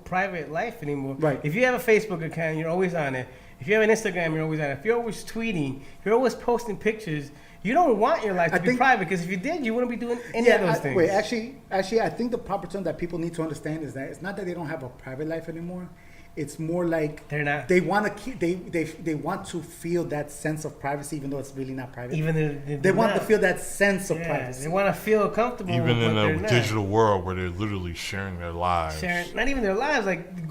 private life anymore. Right. If you have a Facebook account, you're always on it. If you have an Instagram, you're always on it. If you're always tweeting, you're always posting pictures. You don't want your life to I be think- private because if you did, you wouldn't be doing any of those things. Wait, actually, I think the proper term that people need to understand is that it's not that they don't have a private life anymore. It's more like They're not. They want to keep. They want to feel that sense of privacy, even though it's really not private. Even they want to feel that sense of privacy. They want to feel comfortable. even in but a they're not. digital world where they're literally sharing their lives. Sharing, not even their lives. Like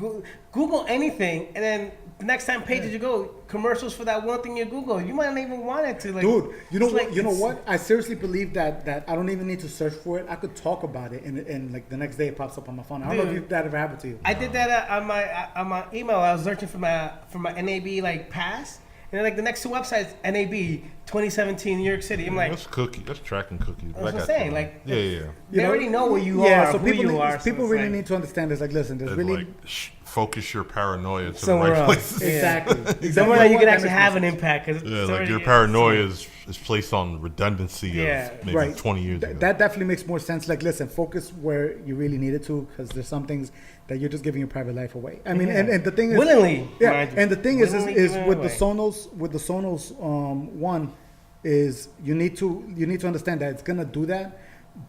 Google anything, and then the next time pages you go, commercials for that one thing you Google. You might not even want it to. Like, Dude, you know it's what? like You know it's- what? I seriously believe that I don't even need to search for it. I could talk about it, and like the next day it pops up on my phone. I don't know Dude. if that ever happened to you. I did that on my email. I was searching for my NAB like pass, and then like the next two websites, NAB 2017 New York City. I'm like, That's cookie. That's tracking cookies. That's what I'm I got saying, you. like, yeah. they already know where you yeah, are, so who people you need, are. so people it's really like, need to understand this. Like, listen, there's It's really like focus your paranoia to the Somewhere right else. places. Yeah. exactly somewhere that you can That actually makes have sense. an impact. Cause Yeah, it's like already- your paranoia is placed on redundancy Yeah. of maybe Right. 20 years ago. That definitely makes more sense. Like, listen, focus where you really need it to, because there's some things that you're just giving your private life away. I mean, Yeah. and the thing is, willingly. yeah, mind you. and the thing is Willingly with giving the away. Sonos One, is you need to understand that it's gonna do that,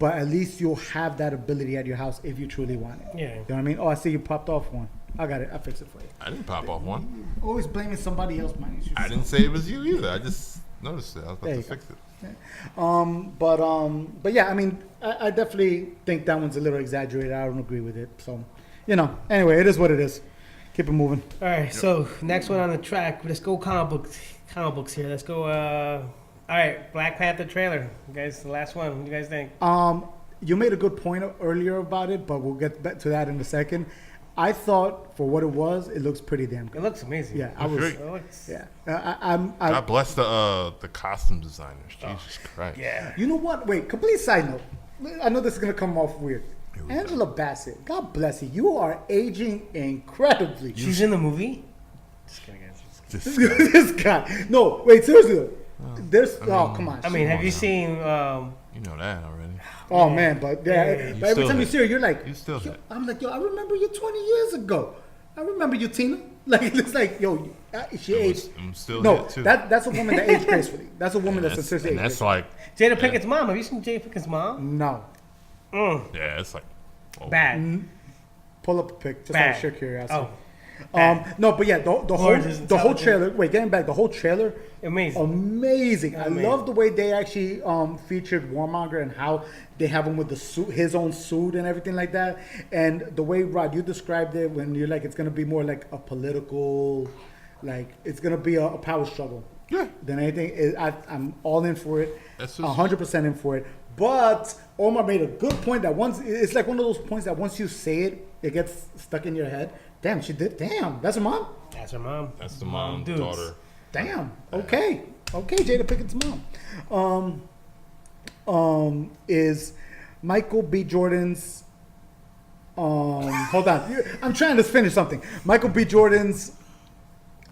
but at least you'll have that ability at your house if you truly want it. Yeah. You know what I mean? Oh, I see you popped off one. I got it. I fixed it for you. I didn't pop off one. Always blaming somebody else, man. It's I didn't say it was you either. I just noticed it. I was about There to you go. fix it. But yeah, I mean, I definitely think that one's a little exaggerated. I don't agree with it. So, anyway, it is what it is. Keep it moving. All right, so next one on the track. Let's go comic books here. Let's go. All right, Black Panther trailer. You guys, the last one. What do you guys think? You made a good point earlier about it, but we'll get back to that in a second. I thought for what it was, it looks pretty damn It good. looks amazing. Yeah, I was. Great. It looks, Yeah, God bless the costume designers. Jesus Christ. yeah. You know what? Wait, complete side note. I know this is gonna come off weird. Here we go. Angela Bassett, God bless you. You are aging incredibly. She's in the movie. Just kidding, guys. Just kidding. Just- This guy. No, wait, seriously though. There's. Come on. I mean, have you on seen? you know that already. Oh man, but yeah, Yeah. but every You time you still see her, you're like, You still yo, hit. I'm like, yo, I remember you 20 years ago. I remember you, Tina. Like it looks like, yo, she aged. I'm still No, hit too. that's a woman that aged gracefully. That's a woman that's seriously and aged that's like, Jada Pinkett's mom. Have you seen Jada Pinkett's mom? No, yeah, it's like, oh, Bad. pull up a pic just out Bad. of sheer curiosity. Oh, No, but yeah, the whole Gorgeous, the whole intelligent. trailer. Wait, getting back, the whole trailer. amazing. Amazing. I Amazing. love the way they actually featured Warmonger and how they have him with the suit, his own suit and everything like that. And the way, Rod, you described it when you're like, it's going to be more like a political, like it's going to be a power struggle. Yeah. Than anything. I'm all in for it. That's just- 100% in for it. But Omar made a good point that once, it's like one of those points that once you say it, it gets stuck in your head. Damn, she did. Damn, that's her mom? That's her mom. That's the mom, dudes. daughter. Damn. Okay, Jada Pickett's mom. Is Michael B. Jordan's. Hold on. I'm trying to finish something. Michael B. Jordan's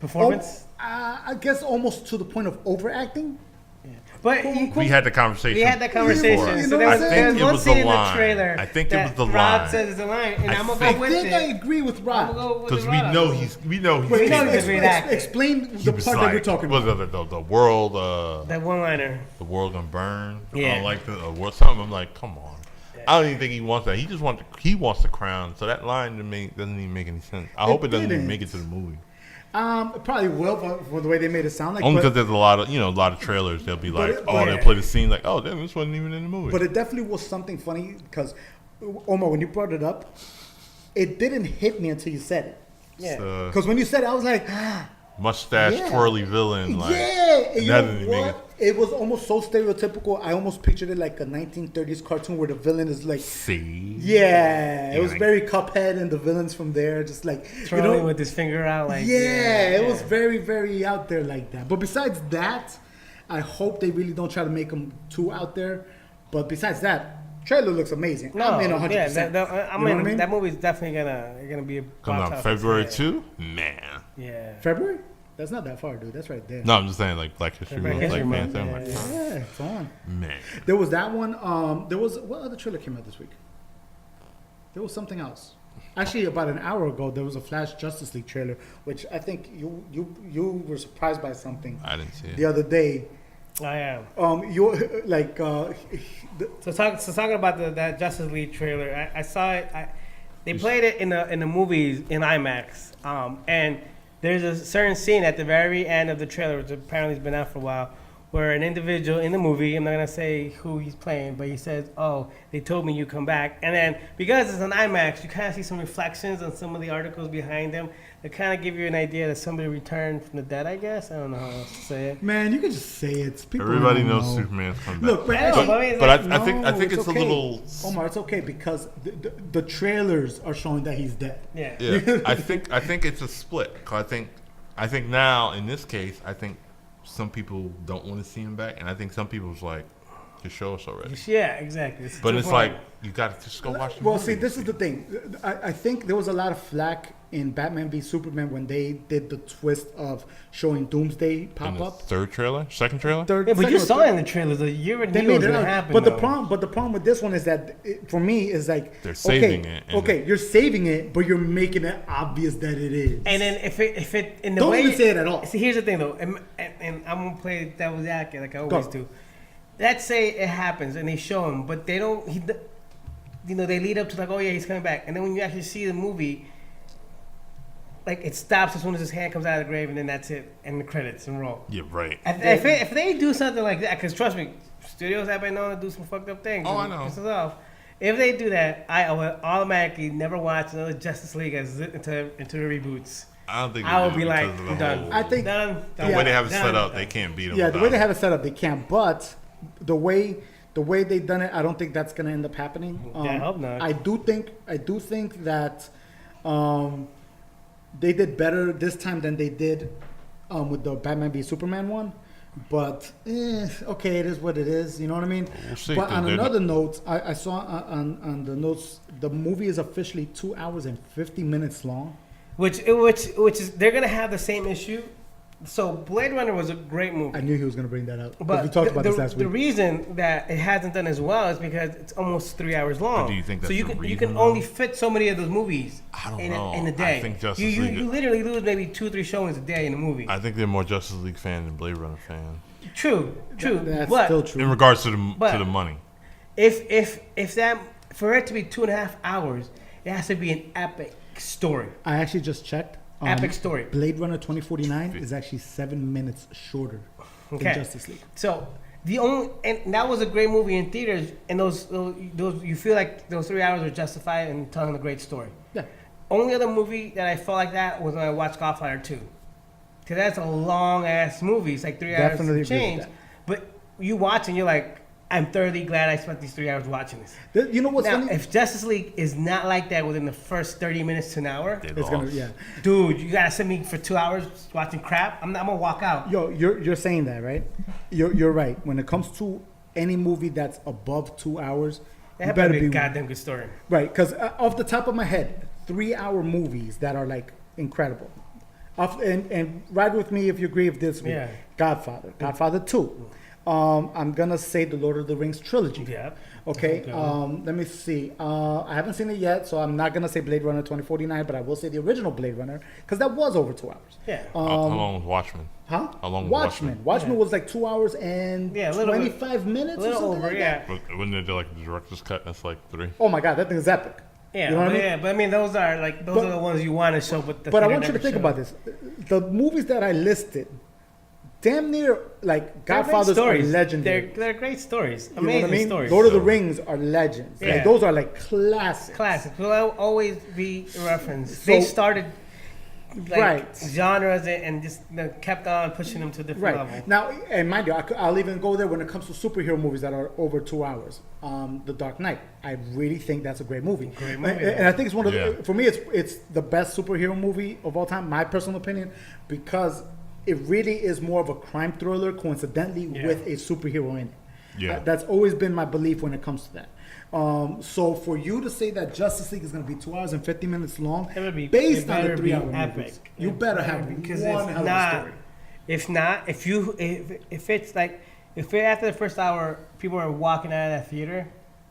Performance. I guess almost to the point of overacting. But We had the conversation. we had that conversation. You So know there what was, I'm there saying? was It one was scene the in the line. trailer. I think it that was the Rod line. says it's a line, and I'm gonna I go with think it. I agree with I'm Rod. gonna go with Because the we Rod. know he's We know he's a great actor. Explain he the was part like, that we're talking what about. was it, the world That one-liner. the world gonna burn. I Yeah. don't like the world something. I'm like, come on. I don't even think he wants that. He just wants the crown. So that line doesn't even make any sense. I hope it doesn't even didn't. make it to the movie. It probably will for the way they made it sound like. Only but- because there's a lot of trailers. They'll be like, but- they'll play the scene like, oh, damn, this wasn't even in the movie. But it definitely was something funny because, Omar, when you brought it up, it didn't hit me until you said it. Yeah. Because when you said it, I was like, Mustache yeah. twirly villain. Like, yeah. And you that know didn't make what? It was almost so stereotypical. I almost pictured it like a 1930s cartoon where the villain is like, See? yeah. It was like- very Cuphead and the villains from there, just like, Twirling with his finger out, like it was very, very out there like that. But besides that, I hope they really don't try to make them too out there. But besides that, trailer looks amazing. No, I'm in 100%. yeah, I You know mean, what I mean? that movie's definitely gonna be a Come box out office February hit. 2? Man. Yeah. February? That's not that far, dude. That's right there. No, I'm just saying, like, Black History Black Month, History like Month, Panther. I'm yeah, like, yeah. Yeah, it's on. man. There was that one. There was what other trailer came out this week? There was something else. Actually, about an hour ago, there was a Flash Justice League trailer, which I think you were surprised by something I didn't see it. the other day. I am. You like So talking about that Justice League trailer, I saw it. They played it in the movies in IMAX, and there's a certain scene at the very end of the trailer, which apparently has been out for a while, where an individual in the movie, I'm not gonna say who he's playing, but he says, "Oh, they told me you come back," and then because it's an IMAX, you kind of see some reflections on some of the articles behind them that kind of give you an idea that somebody returned from the dead. I guess I don't know how else to say it. man, you can just say it. People Everybody don't knows know. Superman's coming back. Look, but I know, but I mean, it's But like, I think no, it's a okay. little. Omar, it's okay because the trailers are showing that he's dead. yeah. Yeah, I think it's a split. 'Cause I think now in this case, I think some people don't want to see him back, and I think some people's like, just show us already. Yeah, exactly. It's But too it's far. like you got to just go watch the Well, movie. see, this is the thing. I think there was a lot of flack in Batman v Superman when they did the twist of showing Doomsday in pop the up. third trailer, second trailer. Third, Yeah, but second you or saw third- it in the trailers. Like, you already They knew it was made it gonna out. happen. But the though. problem with this one is that for me is like They're saving okay, it and- Okay, you're saving it, but you're making it obvious that it is. And then if it in the Don't way even say it at all. See, here's the thing though, and I'm gonna play devil's advocate like I always Go. do. Let's say it happens and they show him, but they don't. They lead up to like, oh yeah, he's coming back, and then when you actually see the movie, like it stops as soon as his hand comes out of the grave, and then that's it, and the credits and roll. Yeah, right. If they do something like that, because trust me, studios have been known to do some fucked up things. Oh, and I know. piss us off. If they do that, I will automatically never watch another Justice League into the reboots. I don't think I they would do be because like, of the I'm done. whole- I think Done. the done, way they have it done, set up, done. they can't beat them. yeah, the way they have it set up, they can't. But the way they done it, I don't think that's gonna end up happening. Yeah, I hope not. I do think that they did better this time than they did with the Batman v Superman one. But okay, it is what it is. You know what I mean? We'll see, But 'cause on they're another note, I saw on the notes the movie is officially 2 hours and 50 minutes long. Which is they're gonna have the same issue. So Blade Runner was a great movie. I knew he was going to bring that up. But we talked about this last the week. reason that it hasn't done as well is because it's almost 3 hours long. But do you think so that's you the can reason, only though? fit so many of those movies I don't in know. a I day. think Justice you League- literally lose maybe 2-3 showings a day in a movie. I think they're more Justice League fan than Blade Runner fan. True. That's but still In true. regards to But- the money, if that for it to be 2.5 hours, it has to be an epic story. I actually just checked. Epic story. Blade Runner 2049 is actually 7 minutes shorter Okay. than Justice League. So and that was a great movie in theaters, and those you feel like those 3 hours are justified in telling a great story. Yeah. Only other movie that I felt like that was when I watched Godfather 2. Because that's a long ass movie. It's like 3 hours Definitely and agree with change. that. But you watch and you're like, I'm thoroughly glad I spent these 3 hours watching this. You know what's Now, funny? if Justice League is not like that within the first 30 minutes to an hour, they It's gonna, lost. yeah. dude, you gotta send me for 2 hours watching crap. I'm gonna walk out. Yo, you're saying that, right? You're right. When it comes to any movie that's above 2 hours, It had to be a goddamn good story. Right, because off the top of my head, 3-hour movies that are like incredible. And ride with me if you agree with this. Yeah. Godfather 2. I'm gonna say the Lord of the Rings trilogy. Yeah. Okay. Let me see. I haven't seen it yet, so I'm not gonna say Blade Runner 2049, but I will say the original Blade Runner because that was over 2 hours. Yeah. How long was Watchmen? Huh? How long was Watchmen. Watchmen was like 2 hours and 25 minutes. A little or something over, like yeah. But wouldn't it do like the director's cut? That's like 3. Oh my God, that thing is epic. Yeah, You know what I mean? yeah, but I mean, those are the ones you want to show. But I want you to think about this. The movies that I listed, damn near like Godfathers are legendary. They're great stories. You know what I Amazing mean? stories. Lord of the Rings are legends. Yeah. Like, those are like classics. Classics will always be referenced. So- They started Right. genres and just kept on pushing them to a different level. Right. Now, and mind you, I'll even go there when it comes to superhero movies that are over 2 hours. The Dark Knight. I really think that's a great movie. Great movie. And I think it's one of Yeah. for me, it's the best superhero movie of all time, my personal opinion, because it really is more of a crime thriller, coincidentally, with a superhero in it. Yeah. That's always been my belief when it comes to that. So for you to say that Justice League is going to be 2 hours and 50 minutes long, It would be based it on the better 3 be hour epic. movies, you better have because one hell of a story. if it's like if after the first hour people are walking out of that theater,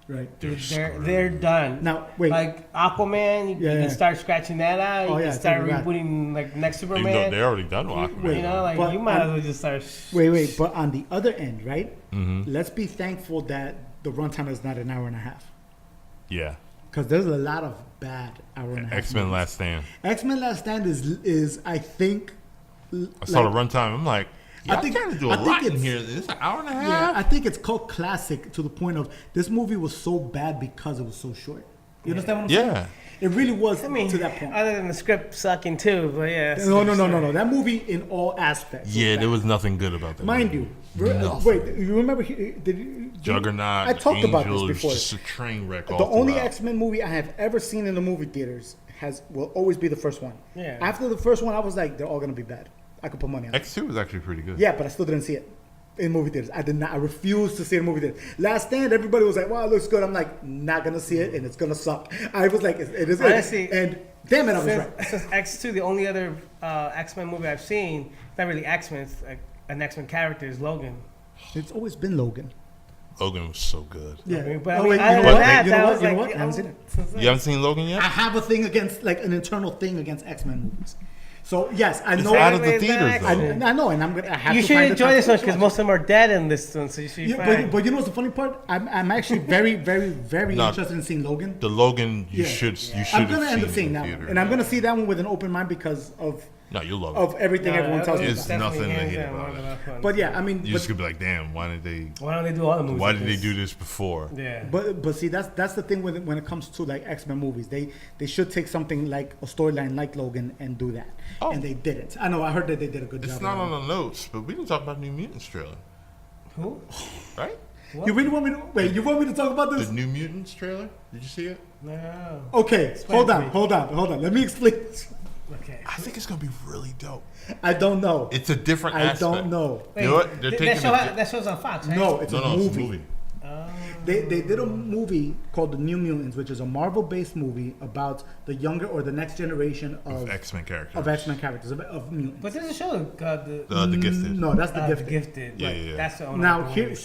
Right. dude, they're done. Now, wait. Like Aquaman, you can start scratching that out. Oh, You yeah, can start take it back. rebooting like next Even though Superman. they're already done with Aquaman. You know, like But you might as well just start. Wait, but on the other end, right? Mm-hmm. Let's be thankful that the runtime is not an hour and a half. Yeah. Because there's a lot of bad hour and a half. X-Men movies. Last Stand. X-Men Last Stand is I think. I saw the runtime. I'm like, I think I do a lot in here. It's an hour and a half. Yeah, I think it's called classic to the point of this movie was so bad because it was so short. You understand what I'm saying? Yeah. It really was I mean, to that point. other than the script sucking too, but yeah. No. That movie in all aspects. Yeah, was there bad. was nothing good about that. Mind movie. you, Nothing. wait, you remember? Did Juggernaut. I talked about this Angel, before. Just a train wreck. All The only throughout. X-Men movie I have ever seen in the movie theaters will always be the first one. Yeah. After the first one, I was like, they're all gonna be bad. I could put money on it. X2 was actually pretty good. Yeah, but I still didn't see it in movie theaters. I did not. I refused to see it in movie theaters. Last Stand, everybody was like, "Wow, it looks good." I'm like, not gonna see it, and it's gonna suck. I was like, it is. Honestly, and damn it, I was right. Since X2, the only other X-Men movie I've seen, not really X-Men, it's like an X-Men character is Logan. It's always been Logan. Logan was so good. Yeah. I mean, but Oh, I mean, wait, other you know than what? that, You know that what? was You know like, what? I haven't seen it. You haven't seen Logan yet? I have a thing against, like, an internal thing against X-Men movies. So yes, I It's know. out of the It's not theaters, X-Men. though. I know, and I have You to should find the enjoy time this to one because watch most of them are dead in this one, so you should be Yeah, fine. but you know what's the funny part? I'm actually very, very, very No. interested in seeing Logan. The Logan, you Yeah. should I'm gonna end up have seeing seen that in one, theater. and I'm gonna see that one with an open mind because of No, you'll love it. everything everyone tells me. It's About. nothing to hands hate down about one of it. the ones. But yeah, I mean, You're just gonna be like, damn, why don't they do all the movies? Why like did they this? do this before? Yeah. but see, that's the thing when it comes to like X-Men movies. They should take something like a storyline like Logan and do that, Oh. and they didn't. I know. I heard that they did a good It's job. not of on the notes, but we didn't talk about New Mutants trailer, Who? right? that. You really want me to wait? You want me to talk about this? The New Mutants trailer? Did you see it? No. Okay, Explain to me. hold on. Let me explain this. Okay. I think it's gonna be really dope. I don't know. It's a different I aspect. don't know. You know what? They're taking that show's on Fox, right? No, it's no, a it's a movie. movie. They did a movie called The New Mutants, which is a Marvel-based movie about the younger or the next generation of X-Men characters. X-Men characters of mutants. But there's a show called The Gifted. No, that's the The Gifted. Gifted. Yeah, Right. yeah, yeah. That's the only Now one here's we've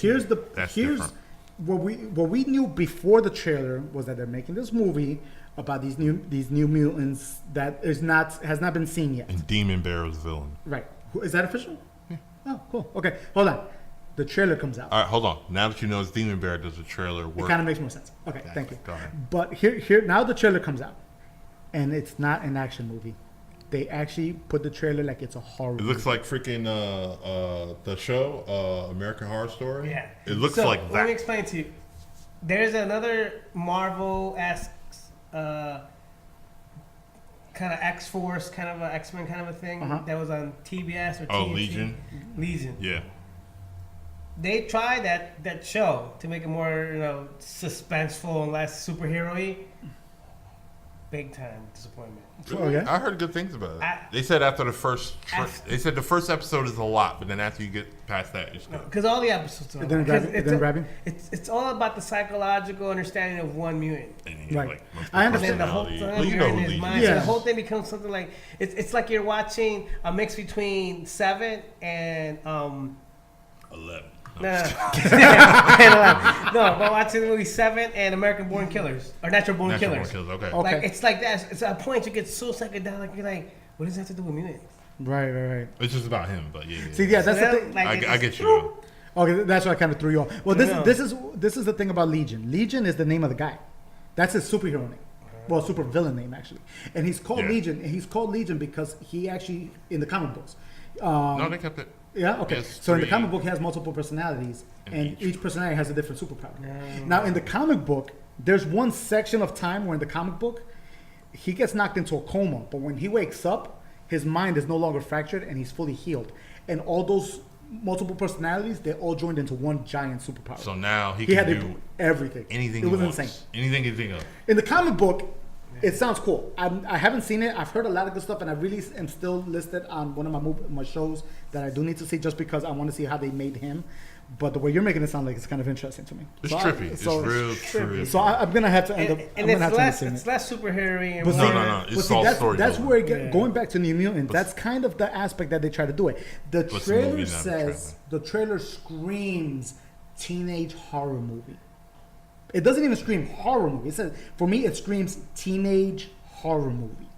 seen. Different. what we knew before the trailer was that they're making this movie about these new mutants that has not been seen yet. And Demon Bear was the villain. Right? Is that official? Yeah. Oh, cool. Okay, hold on. The trailer comes out. All right, hold on. Now that you know it's Demon Bear, does the trailer work? It kind of makes more sense. Okay, thank you. Go ahead. But here now the trailer comes out, and it's not an action movie. They actually put the trailer like it's a horror. It looks like freaking the show American Horror Story. Yeah. It looks So, like Let me that. explain to you. There's another Marvel-esque kind of X-Force, kind of a X-Men kind of a thing that was on TBS or Oh, TNT. Legion? Legion. Yeah. They tried that show to make it more, suspenseful and less superhero-y. big time disappointment. Really? Okay. I heard good things about it. I- They said after the first, After- they said the first episode is a lot, but then after you get past that, it's good. Because all the episodes are. It didn't grab you? It didn't grab you? It's all about the psychological understanding of one mutant. And then you Right. have, like, multiple I And understand. then the whole personality. time Well, you you're know in who his Legion mind. is. So Yeah. the whole thing becomes something like it's like you're watching a mix between Seven and 11. No, no, but watching the movie Seven and American Born Killers or Natural Born Natural Killers. Born Killers, okay. Okay. Like it's like that. It's a point you get so psychedelic. You're like, what does that have to do with mutants? Right. It's just about him, but yeah. See, yeah, that's So the then, thing. like, I it get just- you. Though. Okay, that's why I kind of threw you off. Well, No. this is the thing about Legion. Legion is the name of the guy. That's his superhero name. Well, super villain name actually. And he's called Yeah. Legion. And he's called Legion because he actually in the comic books. No, they kept it. Yeah. Okay. Yes, So in the 3. comic book, he has multiple personalities, And and each each personality has a different superpower. Yeah. Now, in the comic book, there's one section of time where in the comic book, he gets knocked into a coma, but when he wakes up, his mind is no longer fractured and he's fully healed. And all those multiple personalities, they all joined into one giant superpower. So now he he had can to do do everything. anything It he was wants. insane. Anything you think of. In the comic book, it sounds cool. I haven't seen it. I've heard a lot of good stuff, and I really am still listed on one of my shows that I do need to see just because I want to see how they made him. But the way you're making it sound like it's kind of interesting to me. It's So trippy. It's real trippy. So I'm gonna have to end up. And I'm gonna have to end up seeing it's it. less superhero-y and But more- see, No. but It's see, all that's storytelling. where Yeah. going back to New Mutant. That's kind of the aspect that they try to do it. The What's the movie trailer now, the says the trailer screams teenage horror movie. It doesn't even scream horror movie. It says for me it screams teenage horror movie.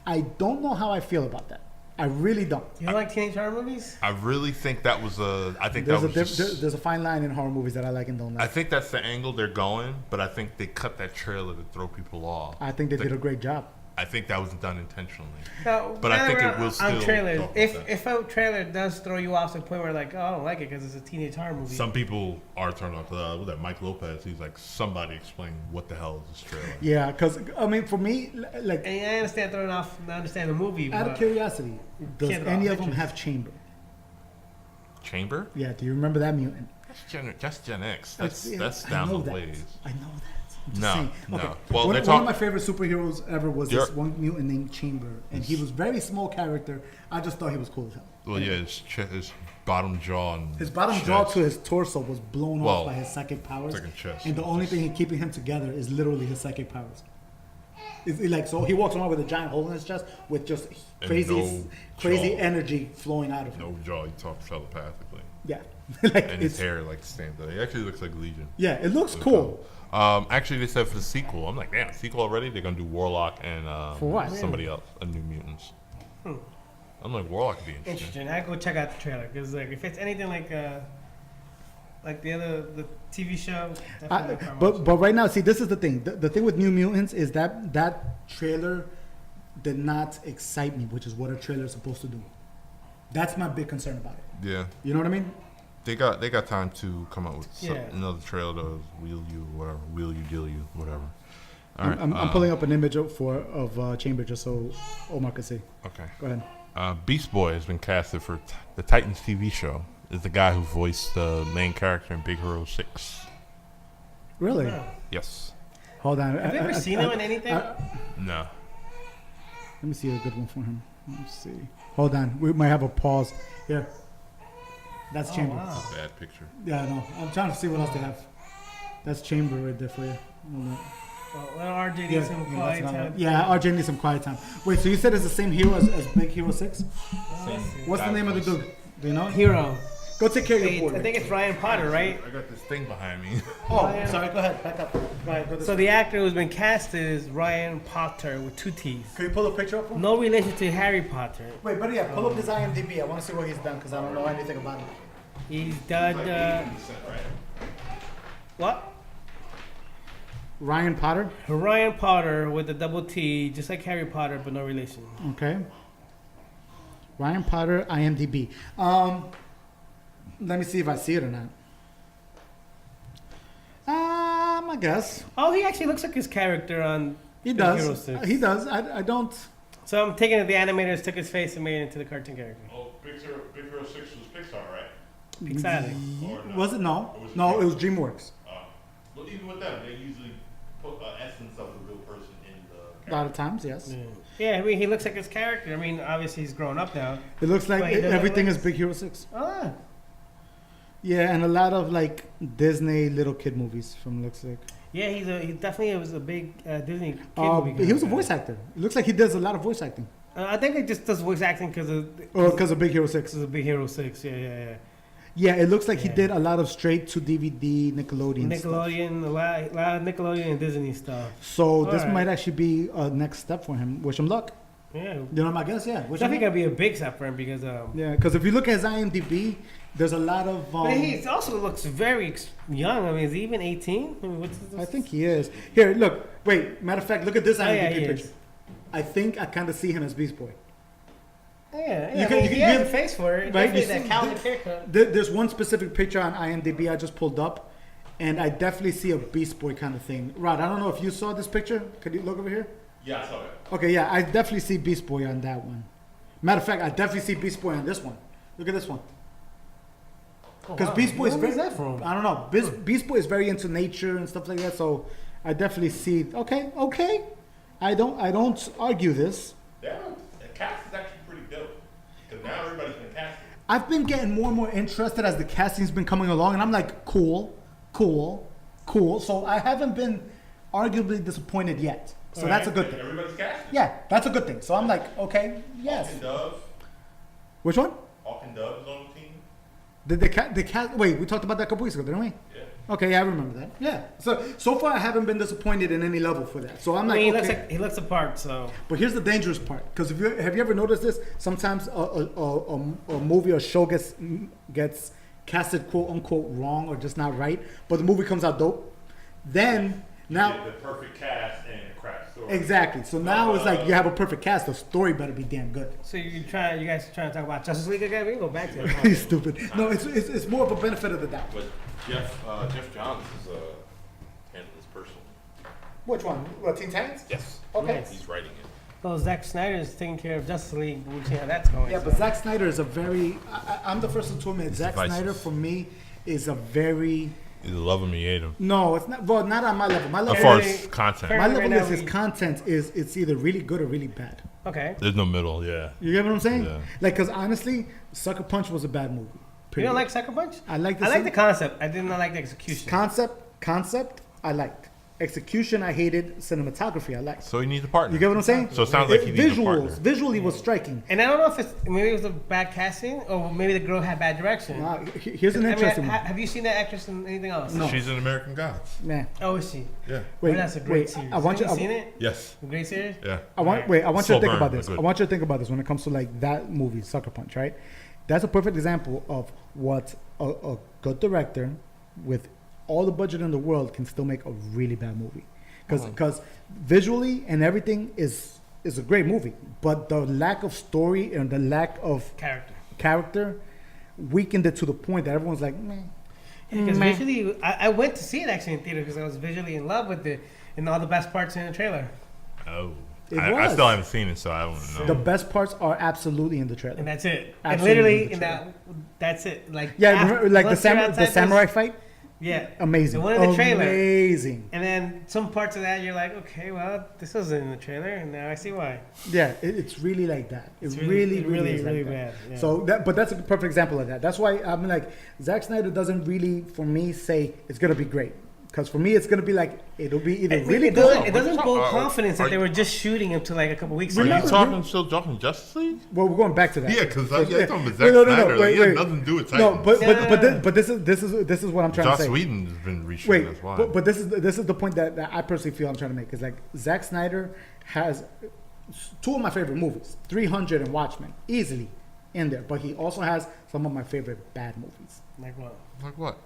I don't know how I feel about that. I really don't. You don't like teenage horror movies? I really think that was a. I think There's that a was just. there's a fine line in horror movies that I like and don't I like. think that's the angle they're going, but I think they cut that trailer to throw people off. I think they did a great job. I think that was done intentionally. No, But I now think that it we're will still on trailers. talk about If that. if a trailer does throw you off to the point where like, oh, I don't like it because it's a teenage horror movie. Some people are turned off. With that Mike Lopez, he's like, somebody explain what the hell is this trailer. Yeah, because I mean, for me, like And I understand throwing off. I understand the movie. out of But curiosity, does Can't any draw of them pictures. have chamber? Chamber? Yeah, do you remember that mutant? That's Gen X. Yeah, That's I down know the that. ways. I know that. I'm just No, saying. no. Okay. Well, one they're of talk- my favorite superheroes ever was this You're- one mutant named Chamber, and he was very small character. I just thought he was cool as hell. Well, yeah, his bottom jaw and His bottom jaw chest. to his torso was blown Well, off by his psychic powers, second chest. and the only thing keeping him together is literally his psychic powers. It's like so he walks around with a giant hole in his chest with just And crazy, no crazy jaw. energy flowing out of him. No jaw. He talks telepathically, Yeah, like and his it's hair like stands up. He actually looks like Legion. yeah, it looks cool. Actually, they said for the sequel, I'm like, damn, sequel already? They're gonna do Warlock and For what? somebody else, a New Mutants. I'm like, Warlock could be interesting. interesting. I go check out the trailer because like if it's anything like the TV show. Definitely probably watch it. But right now, see, this is the thing. The thing with New Mutants is that trailer did not excite me, which is what a trailer is supposed to do. That's my big concern about it. Yeah, You know what I mean? they got time to come out with Yeah. another trailer to wheel you, whatever, wheel you, deal you, whatever. All right, I'm pulling up an image of Chamber just so Omar can see. Okay. Go ahead. Beast Boy has been casted for the Titans TV show. Is the guy who voiced the main character in Big Hero 6. Really? Yeah. Yes. Hold on. Have you ever seen him in anything? No. Let me see a good one for him. Let's see. Hold on. We might have a pause. Here. That's Oh, Chamber. wow. Bad picture. Yeah, I know. I'm trying to see what else they have. That's Chamber right there for you. Hold on. Well, RJ needs Yeah, some yeah, quiet that's not time. right. Yeah, RJ needs some quiet time. Wait, so you said it's the same hero as Big Hero 6? What's the name of the dude? Do you know? Hero. Go take care of Wait, your board. I think it's Ryan Potter, right? I got this thing behind me. Oh, sorry. Go ahead. Back up. Go ahead. Go this So way. the actor who's been casted is Ryan Potter with 2 T's. Can you pull a picture up for me? No relation to Harry Potter. Wait, buddy, yeah, pull up his IMDb. I want to see what he's done because I don't know anything about him. He's done what? Ryan Potter. Ryan Potter with a double T, just like Harry Potter, but no relation. Okay. Ryan Potter, IMDb. Let me see if I see it or not. I guess Oh, he actually looks like his character on he Big Hero does. 6. He does. I don't. So I'm taking it the animators took his face and made it into the cartoon character. Oh, Big Hero 6 was Pixar, right? Exactly. Or no? Was it no? Or was it No, it Pixar? was DreamWorks. Well, even with them, they usually put essence of the real person in the lot of times, yes. Yeah, I mean, he looks like his character. I mean, obviously he's grown up now. It looks like Wait, he doesn't everything look- is Big Hero 6. Ah. Yeah, and a lot of like Disney little kid movies from looks like. Yeah, he definitely was a big Disney kid movie He was a guy. voice actor. It looks like he does a lot of voice acting. I think he just does voice acting because Because of Big Hero 6. of Big Hero 6. Yeah. Yeah, it looks like he Yeah. did a lot of straight to DVD Nickelodeon stuff. Nickelodeon, a lot of Nickelodeon and Disney stuff. So this Alright. might actually be a next step for him. Wish him luck. Yeah. You know my guess? Yeah. Wish Definitely him gonna luck. be a big step for him because Yeah, because if you look at his IMDb, there's a lot of. but he also looks very young. I mean, is he even 18? I mean, what's this? I think he is. Here, look. Wait. Matter of fact, look at this Oh, yeah, IMDb he picture. is. I think I kind of see him as Beast Boy. Yeah, You I can- mean, you can he has give- a face for it. right, Definitely you that see- Calvin haircut. There's one specific picture on IMDb I just pulled up, and I definitely see a Beast Boy kind of thing. Rod, I don't know if you saw this picture. Could you look over here? Yeah, I saw it. Okay, yeah, I definitely see Beast Boy on that one. Matter of fact, I definitely see Beast Boy on this one. Look at this one. Because Beast Boy is Where is very. that from? I don't know. Beast Boy is very into nature and stuff like that. So I definitely see. Okay. I don't argue this. Yeah, the cast is actually pretty dope. Because now everybody's been casted. I've been getting more and more interested as the casting's been coming along, and I'm like, cool. So I haven't been arguably disappointed yet. So that's a good thing. Everybody's casted. Yeah, that's a good thing. So I'm like, okay, yes. Hawk and Dove. Which one? Hawk and Dove is on the team. Did the cat? Wait, we talked about that a couple weeks ago, didn't we? Yeah. Okay, yeah, I remember that. Yeah. So far, I haven't been disappointed in any level for that. So I'm I like, mean, okay. he looks apart. So But here's the dangerous part, because have you ever noticed this? Sometimes a movie or show gets casted quote unquote wrong or just not right, but the movie comes out dope. Then now, The perfect cast and a crap story. exactly. So now it's like you have a perfect cast. The story better be damn good. So you guys trying to talk about Justice League again? We can go back to it. He's stupid. No, it's more of a benefit of the doubt. But Jeff Johns is handling this personally. Which one? Teen Titans? Yes. Okay. Nice. He's writing it. Well, Zack Snyder's taking care of Justice League. We'll see how that's going. Yeah, but Zack Snyder is a very. I'm the first to admit, Zack divisive. Snyder for me is a very. Either love him or you hate him. No, it's not. Well, not on my level. My As level. far Fairly- as content, fair- My Right level now is his we- content is it's either really good or really bad. Okay. there's no middle. Yeah. You get what I'm saying? Yeah. Like, cause honestly, Sucker Punch was a bad movie. You Period. don't like Sucker Punch? I like the I like the concept. I did not like the execution. concept. I liked. Execution, I hated. Cinematography, I liked. So he needs a partner. You get what I'm saying? So it sounds like he needs a partner. Visually was striking. And I don't know if it's maybe it was a bad casting or maybe the girl had bad direction. Here's an interesting one. Have you seen that actress in anything else? No. She's an American Gods. Nah. Oh, is she? Yeah. Wait, Well, that's a great wait. series. I want you. Have you seen it? Yes. A great series. Yeah. I want you to Slow think burn, about but this. good. I want you to think about this when it comes to like that movie, Sucker Punch, right? That's a perfect example of what a good director with all the budget in the world can still make a really bad movie. Because visually and everything is a great movie, but the lack of story and the lack of character weakened it to the point that everyone's like, meh. Because Meh. visually, I went to see it actually in theater because I was visually in love with it and all the best parts in the trailer. Oh. It I was. still haven't seen it, so I don't know. The best parts are absolutely in the trailer. And that's it. And Absolutely literally, the in trailer. that's it. Like Yeah, after- remember, like once you're the outside samurai those- fight, Yeah. amazing. The one in the trailer. Amazing. And then some parts of that, you're like, okay, well, this wasn't in the trailer, and now I see why. Yeah, it's really like that. It It's really is really like that. bad. Yeah. So but that's a perfect example of that. That's why I'm like, Zack Snyder doesn't really, for me, say it's gonna be great. Because for me, it's gonna be like it'll be either really it doesn't, good. it doesn't build Are- confidence that are they you- were just shooting him to like a couple weeks Are ago. you still talking Justice League? Well, we're going back to that. Yeah, because I'm talking about Wait, Zack no, Snyder. wait, He has wait. nothing to do with No, Titans. but this is what I'm trying Joss to say. Whedon has been reshooting. Wait, That's why. but this is the point that I personally feel I'm trying to make. Is like Zack Snyder has two of my favorite movies, 300 and Watchmen, easily in there. But he also has some of my favorite bad movies. Like what? Like what?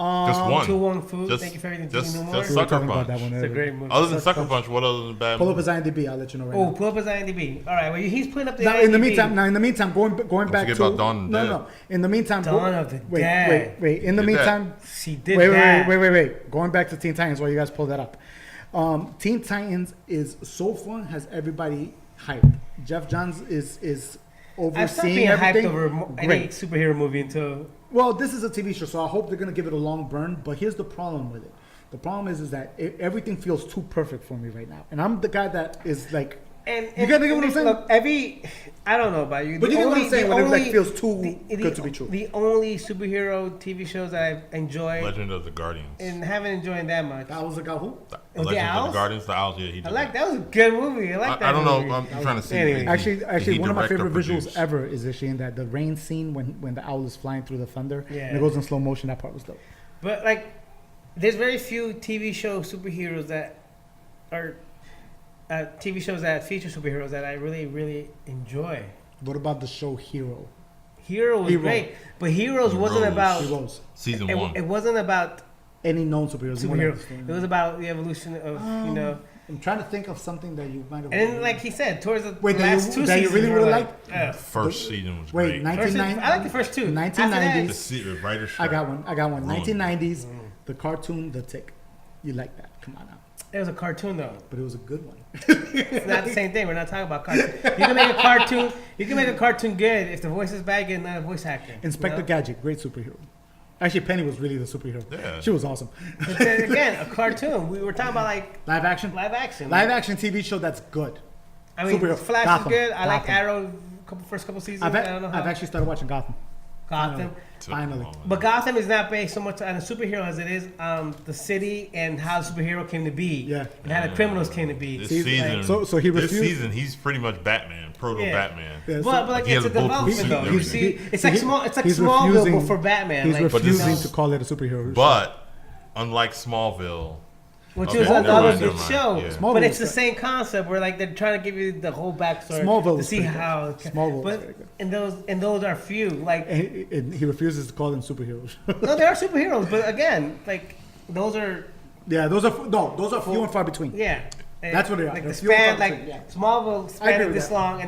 Just one. 2-1 Food. Just- Thank you for everything. just- Jimmy just Moore. We were Sucker talking about Punch. that one It's a earlier. great movie. Other than Sucker Punch, what other than bad Pull up movies? his IMDb. I'll let you know right Oh, now. pull up his IMDb. All right, well, he's putting up the Now, IMDb. in the meantime, going back forget to about Dawn of the Dead. no. In the meantime, Dawn of the wait, Dead. wait. In the Did that. meantime, She did wait, that. wait. Going back to Teen Titans while you guys pull that up. Teen Titans is so far has everybody hyped. Jeff Johns is I've stopped overseeing being hyped everything. over any Great. superhero movie until Well, this is a TV show, so I hope they're gonna give it a long burn. But here's the problem with it: The problem is that everything feels too perfect for me right now, and I'm the guy that is like. You gotta get what I'm saying? Look, I don't know about you. But you get what I'm saying when it like feels too good to be true. The only superhero TV shows that I've enjoyed, Legend of the Guardians. and haven't enjoyed that much. That was the guy who? Legend of the Guardians, the Owls. Yeah, he did. I like that. Was a good movie. I like that. I don't movie. know. I'm trying to see. Anyway. Actually, one of my favorite visuals produce? ever is actually in that the rain scene when the owl is flying through the thunder Yeah. and it goes in slow motion. That part was dope. But like, there's very few TV show superheroes that are TV shows that feature superheroes that I really, really enjoy. What about the show Hero? Hero was great, but Heroes wasn't about Season 1. It wasn't about any known superheroes. It was about the evolution of I'm trying to think of something that you might have. And then, like he said, towards the wait, last two seasons, you really would have liked? First season was great. great. I like the first two. 1990s. The writer's I strike. got one. 1990s. The cartoon, The Tick. You like that? Come on now. It was a cartoon though, but it was a good one. It's not the same thing. We're not talking about cartoon. You can make a cartoon. You can make a cartoon good if the voice is bad, get another voice actor. Inspector Gadget, great superhero. Actually, Penny was really the superhero. Yeah. She was awesome. Again, a cartoon. We were talking about like live action. Live action TV show that's good. I mean, superhero. Flash Gotham. is good. I like Gotham. Arrow. First couple seasons. I've I don't know how. actually started watching Gotham. Finally. But Gotham is not based so much on a superhero as it is the city and how the superhero came to be. Yeah. And how the criminals came to be. This season, so he refused. This season, he's pretty much Batman, Batman. Yeah, but like he it's has a a bulletproof development suit though. and You see, everything. it's like he's Smallville refusing- for Batman. He's like, refusing you know, to call it a superhero. But unlike Smallville, which okay, was never another mind, good never show. mind, yeah. Smallville But it's was the same concept where like they're trying to give you the whole backstory Smallville to was see pretty how. good. Smallville was but very good. and those are few. Like And he refuses to call them superheroes. no, they are superheroes, but again, like those are those are few and far between. yeah. That's what they are. Like They're the few and span, far like between, yeah. Smallville I agree spanned with this that. long,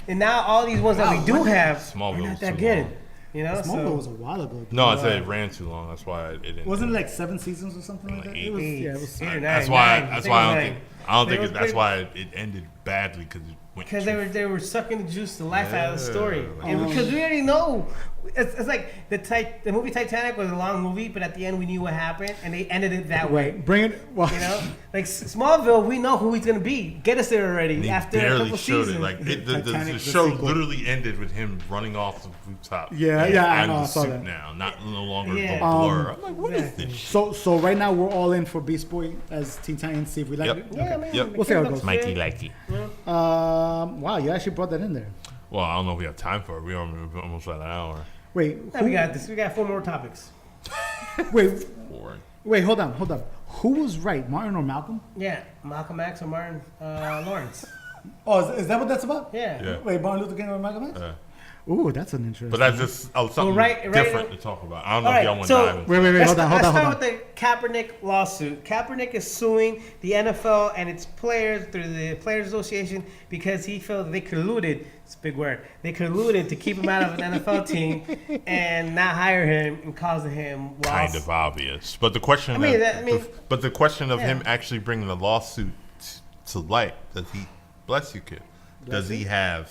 and now all these ones that we do have Smallville are not was that too good. long. You know, Smallville was a while ago. Dude. no, I'd say it ran too long. That's why it didn't. Wasn't it like 7 seasons or something like Like that? eight. It was, yeah, it was. Eight or nine, That's why. nine. That's I why I think don't it think. was I don't It think was that's pretty- why it ended badly because it went. because they were sucking the juice, the life out of the Yeah. story, and because we already know. It's like the movie Titanic was a long movie, but at the end we knew what happened, and they ended it that way. Right, bring it. Well, You know, like Smallville, we know who he's gonna be. Get us there already They after a barely couple showed seasons. it. Like the Titanic, the show sequel. literally ended with him running off the rooftop. Yeah, And yeah, I I'm know, the I saw suit that. now, no longer Yeah. a blur. I'm like, what is Exactly. this? so right now we're all in for Beast Boy as Teen Titans. See if we like Yep. it. yeah, Okay. man, Yep. the We'll see how it kid goes. looks Mikey good. likey. Wow, you actually brought that in there. Well, I don't know if we have time for it. We're almost at an hour. Wait, Yeah, we got this. We got 4 more topics. wait, Boring. hold on. Who was right, Martin or Malcolm? Yeah, Malcolm X or Martin Lawrence. Oh, is that what that's about? Yeah. Yeah. Wait, Martin Luther King or Malcolm X? Uh, Ooh, that's an interesting. but that's just something right different now- to talk about. I don't know All if right, y'all want to so- dive into Wait, Let's hold on. start with the Kaepernick lawsuit. Kaepernick is suing the NFL and its players through the Players Association because he felt they colluded. It's a big word. They colluded to keep him out of an NFL team and not hire him and causing him loss. kind of obvious. But the question, but the question of Yeah. him actually bringing the lawsuit to light, does he? Bless you, kid. Does he have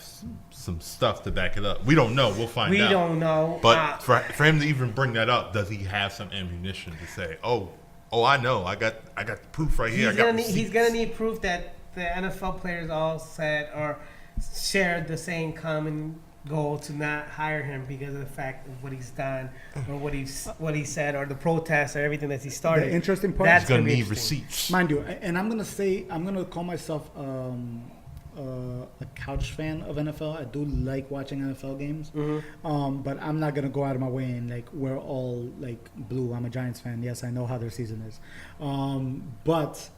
some stuff to back it up? We don't know. We'll find We out. don't know. But for him to even bring that up, does he have some ammunition to say, "Oh, I know. I got the proof right here. he's gonna need proof that the NFL players all said or shared the same common goal to not hire him because of the fact of what he's done or what he said or the protests or everything that he started. The interesting part That's He's gonna be need interesting. receipts." Mind you, and I'm gonna call myself a couch fan of NFL. I do like watching NFL games, but I'm not gonna go out of my way and like we're all like blue. I'm a Giants fan. Yes, I know how their season is, but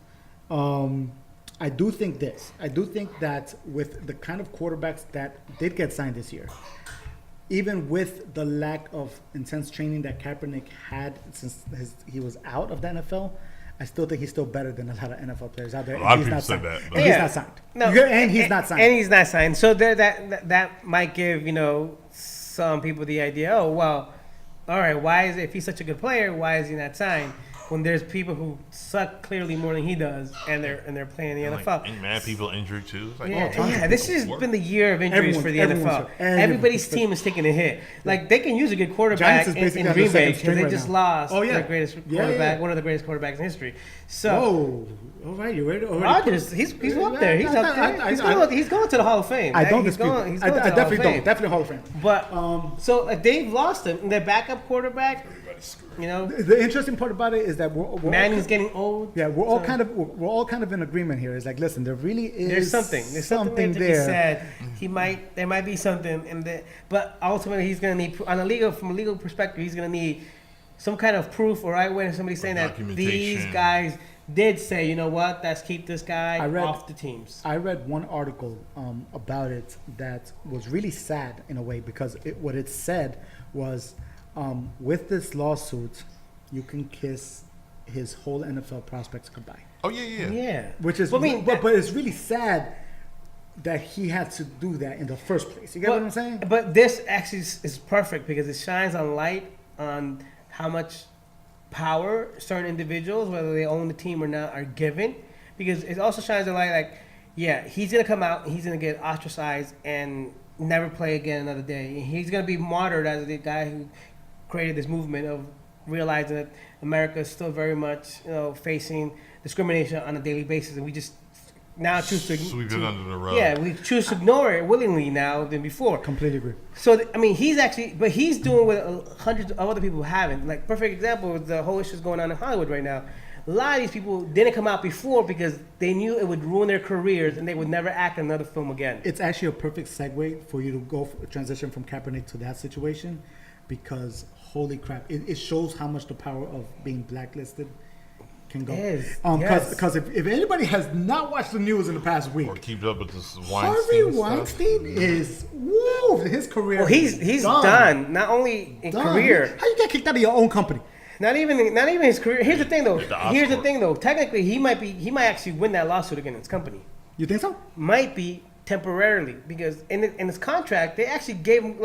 I do think this. I do think that with the kind of quarterbacks that did get signed this year, even with the lack of intense training that Kaepernick had since he was out of the NFL, I still think he's still better than a lot of NFL players out there. A lot of He's people not say signed. that, And but- he's Yeah. not signed. No, And he's not signed. And he's not signed. So that might give some people the idea. Oh well, all right. Why is if he's such a good player? Why is he not signed? when there's people who suck clearly more than he does, and they're playing in the NFL. And mad people injured too. It's like, Yeah, this has been the year of injuries for the NFL. Everybody's team is taking a hit. Like they can use a good quarterback in Green Bay because they just lost their greatest quarterback, one of the greatest quarterbacks in history. So, all right, you ready? Rodgers, he's up there. He's up there. He's going to the Hall of Fame. I don't dispute. I definitely don't. Definitely Hall of Fame. But so they've lost him. Their backup quarterback. You know, the interesting part about it is that we're Manning's getting old. Yeah, we're all kind of in agreement here. It's like, listen, there really is there's something there. To be said. There might be something in there, but ultimately he's going to need from a legal perspective, he's going to need some kind of proof or when somebody's saying that these guys did say, you know what, let's keep this guy off the teams. I read one article about it that was really sad in a way because what it said was. With this lawsuit, you can kiss his whole NFL prospects goodbye. Oh yeah. Which is, but it's really sad that he had to do that in the first place. You get what I'm saying? But this actually is perfect because it shines a light on how much power certain individuals, whether they own the team or not, are given. Because it also shines a light like, he's gonna come out, and he's gonna get ostracized and never play again another day. He's gonna be martyred as the guy who created this movement of realizing that America is still very much, facing discrimination on a daily basis, and we just now choose to sweep it under the rug. Yeah, we choose to ignore it willingly now than before. Completely agree. So he's doing what hundreds of other people haven't. Like perfect example is the whole issues going on in Hollywood right now. A lot of these people didn't come out before because they knew it would ruin their careers and they would never act in another film again. It's actually a perfect segue for you to transition from Kaepernick to that situation, because holy crap, it shows how much the power of being blacklisted can go. Because if anybody has not watched the news in the past week, or keep up with this Harvey Weinstein is his career. Well, he's done. Not only in career. How you get kicked out of your own company? Not even his career. Here's the thing though. Technically, he might actually win that lawsuit against his company. You think so? Might be temporarily because in his contract they actually gave him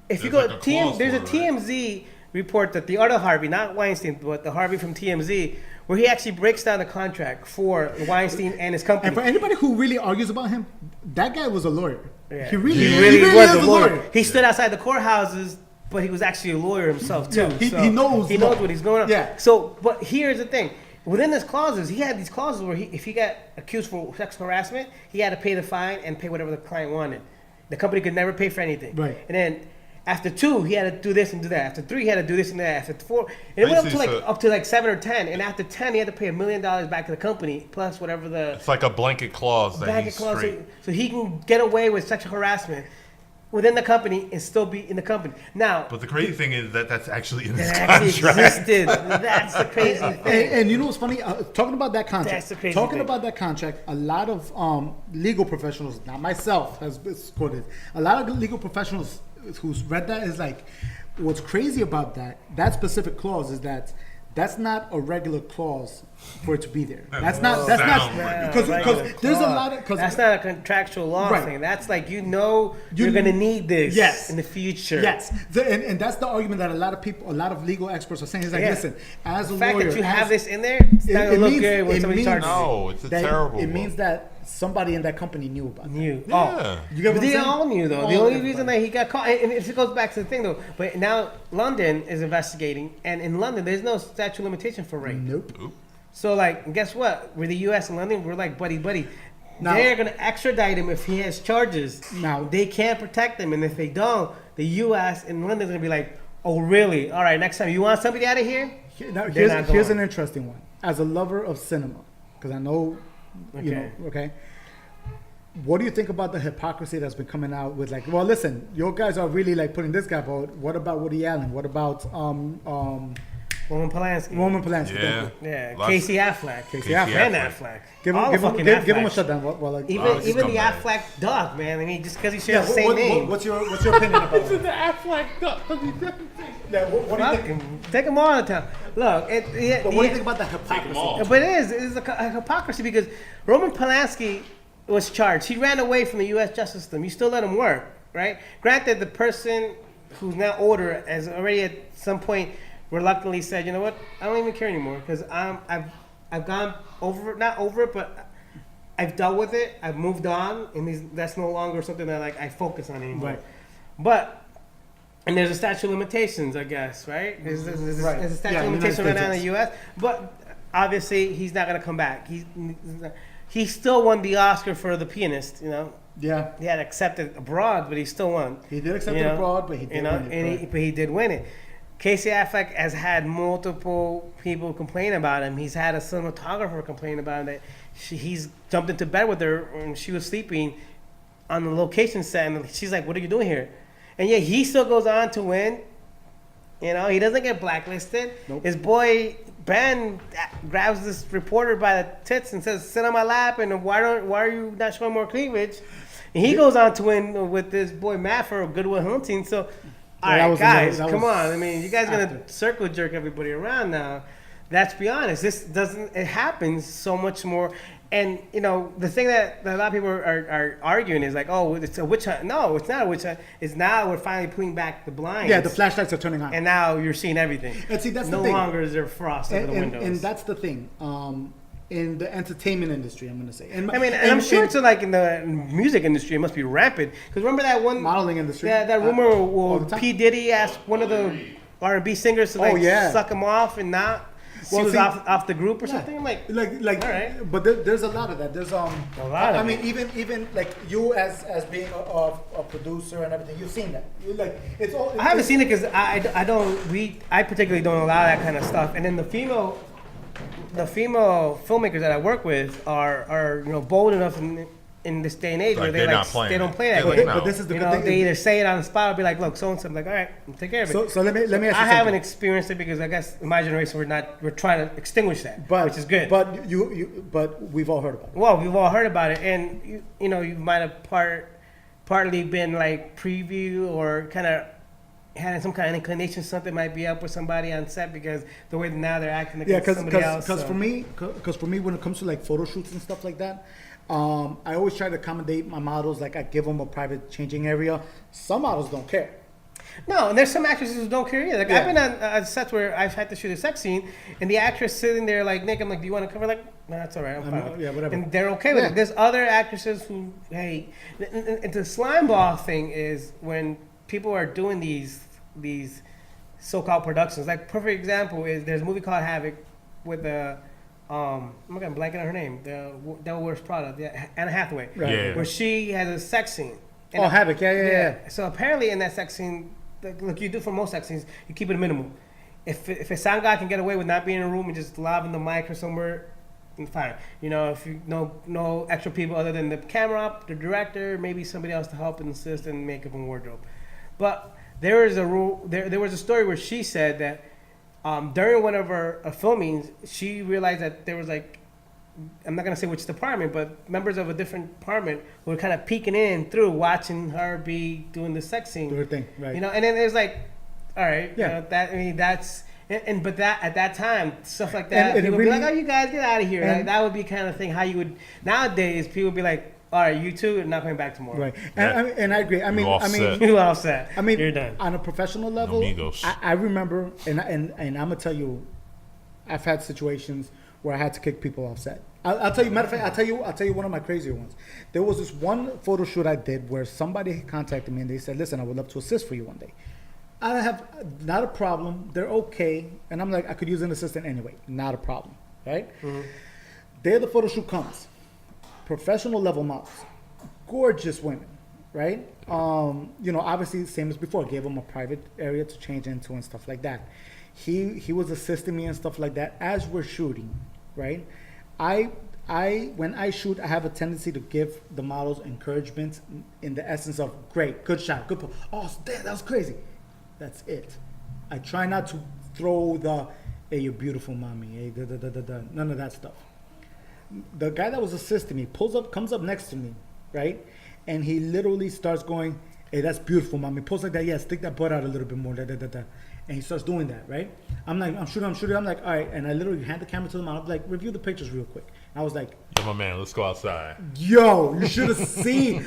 if you go to there's a TMZ report that the other Harvey, not Weinstein, but the Harvey from TMZ, where he actually breaks down the contract for Weinstein and his company. And for anybody who really argues about him, that guy was a lawyer. Yeah. He really was a lawyer. He stood outside the courthouses, but he was actually a lawyer himself too. Yeah, he knows what he's going on. Yeah. So, but here's the thing. Within his clauses, he had these clauses where if he got accused for sexual harassment, he had to pay the fine and pay whatever the client wanted. The company could never pay for anything. Right. And then after 2, he had to do this and do that. After 3, he had to do this and that. After 4, and it went up to 7 or 10. And after 10, he had to pay $1 million back to the company plus whatever the. It's like a blanket clause straight. So he can get away with sexual harassment within the company and still be in the company. Now, but the crazy thing is that's actually in his contract. Existed. That's the crazy thing. And you know what's funny? Talking about that contract. That's the crazy thing. About that contract, a lot of legal professionals, not myself, has quoted. A lot of legal professionals who's read that is like, what's crazy about that specific clause is that's not a regular clause for it to be there. That's not because there's a lot of that's not a contractual law thing. That's like you're gonna need this in the future. Yes, and that's the argument that a lot of legal experts are saying. Is like, listen, as a lawyer, the fact that you have this in there, it's not gonna look good when somebody charges. No, it's terrible. It means that somebody in that company knew about it. Yeah. You get what they I'm saying? all knew though. The only reason that he got caught, and it goes back to the thing though. But now London is investigating, and in London there's no statute of limitation for rape. Nope. So guess what? We're the U.S. and London. We're like buddy. Now, they're gonna extradite him if he has charges. Now they can't protect him, and if they don't, the U.S. and London's gonna be like, oh really? All right, next time you want somebody out of here. Now, here's an interesting one. As a lover of cinema, because I know, you know, okay. What do you think about the hypocrisy that's been coming out with well, listen, your guys are really putting this guy out. What about Woody Allen? What about Roman Polanski. Yeah. Casey Affleck. Ben Affleck. Give him a shutdown. Even the Affleck dog, man. I mean, just because he shares the same name. What's your opinion about it? The Affleck dog. What do you think? Take them all the time. Look, but what do you think about the hypocrisy? But it is a hypocrisy because Roman Polanski was charged. He ran away from the U.S. justice system. You still let him work, right? Granted, the person who's now older has already at some point reluctantly said, you know what, I don't even care anymore because I've gone over it, not over it, but I've dealt with it. I've moved on, and that's no longer something that like I focus on anymore. Right. But and there's a statute of limitations, I guess, right? There's a statute of limitations right now in the U.S. But obviously, he's not gonna come back. He still won the Oscar for The Pianist. You know. Yeah. He had accepted abroad, but he still won. He did accept it abroad, but he did win it. But he did win it. Casey Affleck has had multiple people complain about him. He's had a cinematographer complain about him that he's jumped into bed with her when she was sleeping on the location set, and she's like, "What are you doing here?" And yet he still goes on to win. You know, he doesn't get blacklisted. Nope. His boy Ben grabs this reporter by the tits and says, "Sit on my lap," and why are you not showing more cleavage? And he goes on to win with this boy Matt for Goodwill Hunting. So. All right, guys, come on. I mean, you guys are going to circle jerk everybody around now. Let's be honest. It happens so much more. And, you know, the thing that a lot of people are arguing is like, oh, it's a witch hunt. No, it's not a witch hunt. It's now we're finally pulling back the blinds. Yeah, the flashlights are turning on. And now you're seeing everything. And see, that's no the thing. longer is there frost over the windows. And that's the thing. In the entertainment industry, I'm going to say. And I'm sure it's like in the music industry, it must be rampant. Because remember that one modeling industry? Yeah, that rumor where P. Diddy asked one of the R&B singers to suck him off and not. She was off the group or something. Like all right. But there's a lot of that. There's a lot. I mean, even like you as being a producer and everything, you've seen that. It's all. I haven't seen it because I particularly don't allow that kind of stuff. And then the female filmmakers that I work with are bold enough in this day and age where they don't play that game. But this is the good thing. They either say it on the spot or be like, look, so and so. I'm like, all right, I'll take care of it. So let me ask you something. I haven't experienced it because I guess in my generation we're trying to extinguish that, which is good. But but we've all heard about it. Well, we've all heard about it, and you might have partly been like preview or kind of had some kind of inclination something might be up with somebody on set because the way now they're acting against somebody else. Because for me, when it comes to like photo shoots and stuff like that, I always try to accommodate my models. Like I give them a private changing area. Some models don't care. No, and there's some actresses who don't care either. Like I've been on sets where I've had to shoot a sex scene, and the actress sitting there like, Nick, I'm like, do you want to cover? Like, no, that's all right, I'm fine. Yeah, whatever. And they're okay with it. There's other actresses who, hey, and the slime ball thing is when people are doing these so-called productions. Like perfect example is there's a movie called Havoc with the I'm blanking on her name. The Devil Wears Prada, Anna Hathaway, right. Yeah. Where she has a sex scene. And Havoc, yeah. So apparently in that sex scene, like you do for most sex scenes, you keep it minimal. If a sound guy can get away with not being in a room and just lobbing the mic or somewhere, then fine. If you no extra people other than the camera op, the director, maybe somebody else to help and assist in makeup and wardrobe. But there is a rule. There was a story where she said that during one of her filmings, she realized that there was like, I'm not gonna say which department, but members of a different department were kind of peeking in through, watching her be doing the sex scene. Do her thing, right? And then it was like, all right, yeah. That's. But that at that time, stuff like that, people would be like, "Oh, you guys get out of here." Like, that would be kind of thing. How you would nowadays, people would be like, "All right, you two are not coming back tomorrow." Right, and I agree. you all set. I mean, you're done. On a professional level, I remember, and I'm gonna tell you, I've had situations where I had to kick people off set. I'll tell you. Matter of fact, I'll tell you one of my crazier ones. There was this one photo shoot I did where somebody contacted me and they said, "Listen, I would love to assist for you one day." I have not a problem. They're okay, and I'm like, I could use an assistant anyway. Not a problem, right? Mm-hmm. Day of the photo shoot comes. Professional level models, gorgeous women, right? Obviously same as before. Gave them a private area to change into and stuff like that. He was assisting me and stuff like that as we're shooting, right? When I shoot, I have a tendency to give the models encouragement in the essence of great, good shot, good pull. Oh, damn, that was crazy. That's it. I try not to throw the, hey, you're beautiful, mommy. Hey, none of that stuff. The guy that was assisting me comes up next to me, right? And he literally starts going, hey, that's beautiful, mommy. Pulls like that, yeah, stick that butt out a little bit more, And he starts doing that, right? I'm shooting. I'm like, all right. And I literally hand the camera to him. I'm like, review the pictures real quick. And I was like, Yo, my man, let's go outside. yo, you should have seen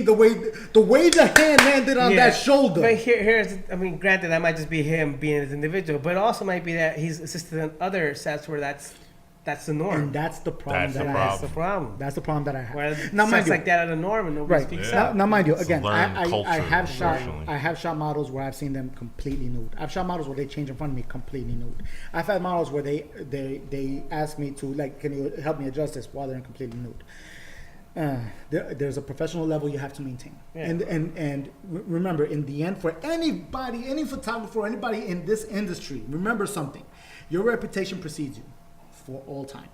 the way the hand landed on that shoulder. But here's, I mean, granted, that might just be him being an individual, but it also might be that he's assisted in other sets where that's the norm. And that's the problem. That's the problem. That's the problem that I have. Where Now, mind sets you, like that are the norm and nobody speaks up. Now, mind you, It's again, learned I culture, have shot models where I've seen them completely nude. I've shot models where they change in front of me completely nude. I've had models where they ask me to, like, can you help me adjust this while they're completely nude. There's a professional level you have to maintain. Yeah. And remember, in the end, for anybody, any photographer, anybody in this industry, remember something. Your reputation precedes you for all time.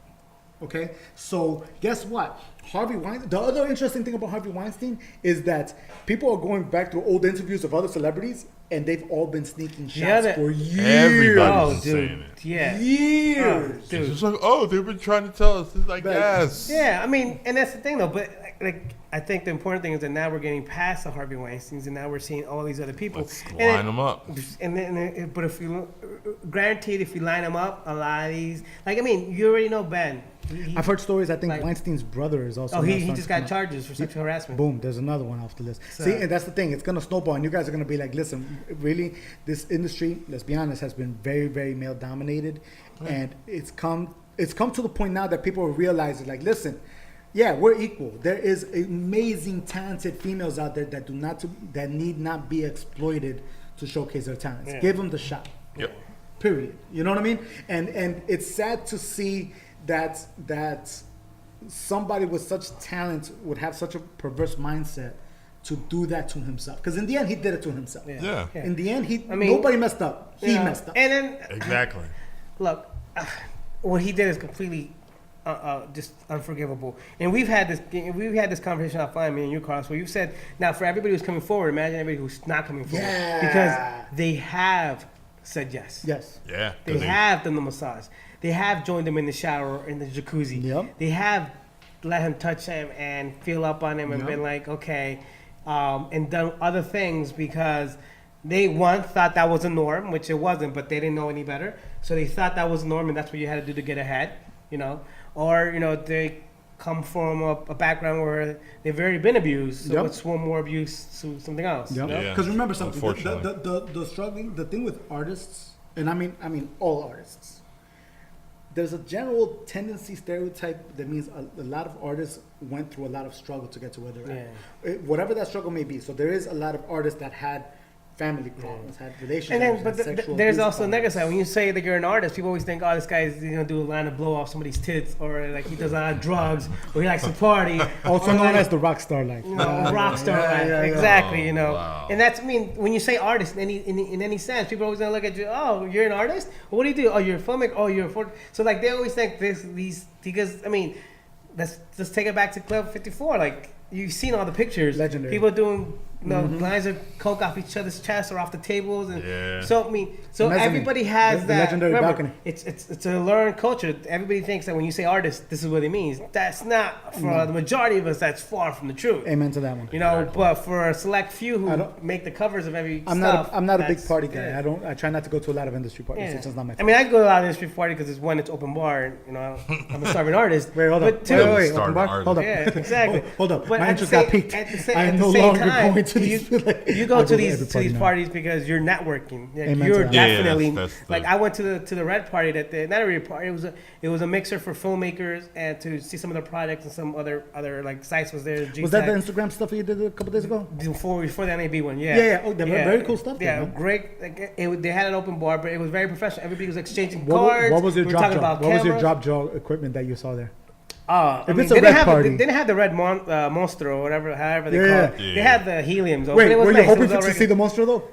Okay, so guess what? Harvey Weinstein. The other interesting thing about Harvey Weinstein is that people are going back to old interviews of other celebrities, and they've all been sneaking shots for years. Everybody's saying it. Yeah. Years. It's just like, oh, they've been trying to tell us. It's like, yes. Yeah, I mean, and that's the thing though. But like, I think the important thing is that now we're getting past the Harvey Weinsteins, and now we're seeing all these other people. Let's line them up. And then, but if you, guaranteed, if you line them up, a lot of these, like, I mean, you already know Ben. I've heard stories. I think like, Weinstein's brother is also. Oh, he just got charges for sexual harassment. Boom, there's another one off the list. So, see, and that's the thing. It's gonna snowball, and you guys are gonna be like, listen, really, this industry, let's be honest, has been very, very male dominated, and it's come to the point now that people are realizing, like, listen, yeah, we're equal. There is amazing, talented females out there that need not be exploited to showcase their talents. Yeah. Give them the shot. Yep. Period. You know what I mean? And it's sad to see that somebody with such talent would have such a perverse mindset to do that to himself. Because in the end, he did it to himself. Yeah. In the end, nobody messed up. He messed up. And then Exactly. look, what he did is completely just unforgivable. And we've had this conversation offline, me and you, Carlos, where you said, now for everybody who's coming forward, imagine everybody who's not coming forward, because they have said yes. Yes. Yeah. They have done the massage. They have joined him in the shower or in the jacuzzi. Yep. They have let him touch him and feel up on him and Yep. been like, okay, and done other things because they thought that was a norm, which it wasn't, but they didn't know any better. So they thought that was a norm, and that's what you had to do to get ahead, you know. Or, you know, they come from a background where they've already been abused, so Yep. it's one more abuse to something else. Yep. You know? Yeah. Because remember something, Unfortunately. the struggling, the thing with artists, and I mean all artists, there's a general tendency, stereotype that means a lot of artists went through a lot of struggle to get to where they're at. Whatever that struggle may be. So there is a lot of artists that had family problems, had relationships, And then, but had sexual there's abuse also a problems. negative side. When you say that you're an artist, people always think, oh, this guy's gonna do a line of blow off somebody's tits, or like he does a lot of drugs, or he likes to party. Also or known like, as the rock star life. you know, rock star life. yeah. Exactly, Oh, you know. wow. And that's, I mean, when you say artist in any sense, people are always gonna look at you, oh, you're an artist? Well, what do you do? Oh, you're a filmmaker? Oh, you're a so like they always think these because I mean, let's take it back to Club 54. Like you've seen all the pictures. Legendary. People doing lines of coke off each other's chests or off the tables, and Yeah. so I mean, so Mezzanine. everybody has The that. legendary remember, balcony. It's a learned culture. Everybody thinks that when you say artist, this is what it means. That's not for the majority of us. That's far from the truth. Amen to that one. You know, Exactly. but for a select few I who don't- make the covers of every I'm stuff, not a big that's- party guy. yeah. I try not to go to a lot of industry parties. Yeah. It's just not my I thing. mean, I go to a lot of industry party because it's open bar, and you know, I'm a starving artist. Wait, hold up. But two, Wait. Starving Open bar? artist. Hold up. yeah, exactly. Hold up. But My at interest the got same- piqued. at the same- I am at no the same longer time, going to these. You go to these party now. parties because you're networking. Like, Amen to you're that. Yeah, definitely that's like I went to the Red party not a Red party. It was a mixer for filmmakers and to see some of their projects, and some other like sites was there. Was that the Instagram stuff you did a couple days ago? before the NAB one? Yeah. Yeah. Oh, very cool stuff there, Yeah, man. great. Like, they had an open bar, but it was very professional. Everybody was exchanging What cards. was your We were drop talking jaw? about What was your cameras. drop jaw equipment that you saw there? I If mean, it's a they red didn't have party. they didn't have the red monster or whatever, however they Yeah. call it. Yeah. They had the heliums. Though, but Wait, it was were nice. you It hoping was to already- see the monster though?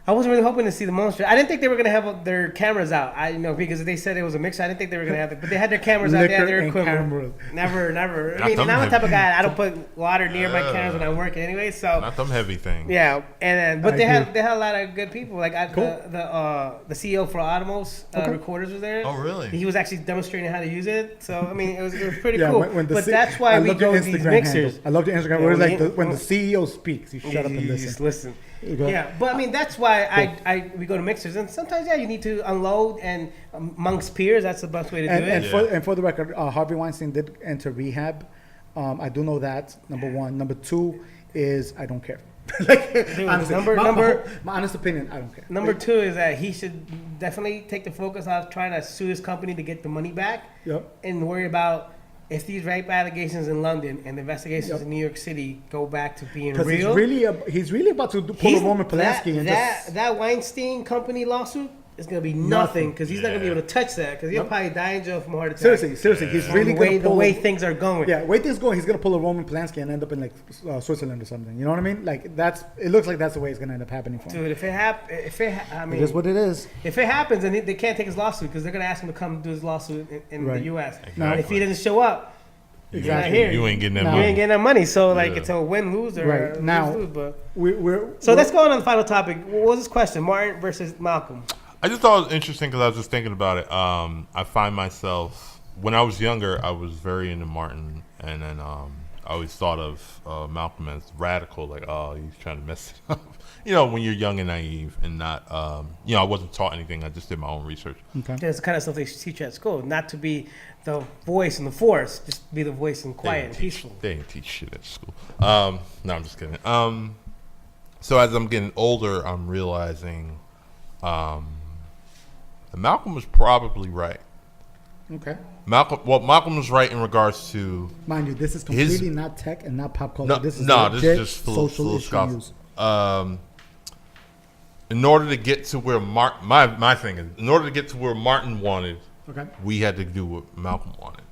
I wasn't really hoping to see the monster. I didn't think they were gonna have their cameras out. Because they said it was a mixer. I didn't think they were gonna have it, but they had their cameras out. They had Liquor their and equipment. cameras. Never. I Not mean, them and I'm the type of heavy. guy. I don't put water near my cameras when I'm working anyway. So Not them heavy things. yeah, and then but I they agree. had a lot of good people. Like Cool. the CEO for Atomos Okay. recorders was there. Oh, really? He was actually demonstrating how to use it. So I mean, it was pretty Yeah, cool. when the But C- that's why I we love go your with these Instagram mixers. handle. I love your Instagram. Yeah, where it's when like he- when the CEO speaks, you shut up and You just listen. listen. You go. Yeah, but I mean that's why why we go to mixers, and sometimes you need to unload, and amongst peers, that's the best way to do it. And for the record, Harvey Weinstein did enter rehab. I do know that. Number one. Number two is I don't care. Like, Dude, honestly, my honest opinion, I don't care. Number two is that he should definitely take the focus off trying to sue his company to get the money back, and worry about if these rape allegations in London and the investigations in New York City go back to being real. He's really about to pull a Roman Polanski. That Weinstein company lawsuit is going to be nothing because he's not going to be able to touch that because he'll probably die in jail from a heart attack. Seriously, he's really going to pull the way things are going. Yeah, way things going, he's going to pull a Roman Polanski and end up in like Switzerland or something. You know what I mean? Like it looks like that's the way it's going to end up happening for him. Dude, I mean, it is what it is. If it happens, then they can't take his lawsuit because they're going to ask him to come do his lawsuit in the U.S. Exactly. And if he doesn't show up, exactly, you ain't getting that You money. ain't getting that money. So like it's a win-lose or right now. lose-lose, but let's go on to the final topic. What was this question? Martin versus Malcolm. I just thought it was interesting because I was just thinking about it. I find myself, when I was younger, I was very into Martin, and then I always thought of Malcolm as radical, like, oh, he's trying to mess it up. You know, when you're young and naive and not, I wasn't taught anything. I just did my own research. Okay. That's the kind of stuff they teach you at school, not to be the voice and the force, just be the voice and quiet and peaceful. They didn't teach shit at school. No, I'm just kidding. So as I'm getting older, I'm realizing Malcolm was probably right. Okay. Malcolm was right in regards to. Mind you, this is completely not tech and not pop culture. This is this is just social issues. In order to get to where my thing is, in order to get to where Martin wanted, we had to do what Malcolm wanted.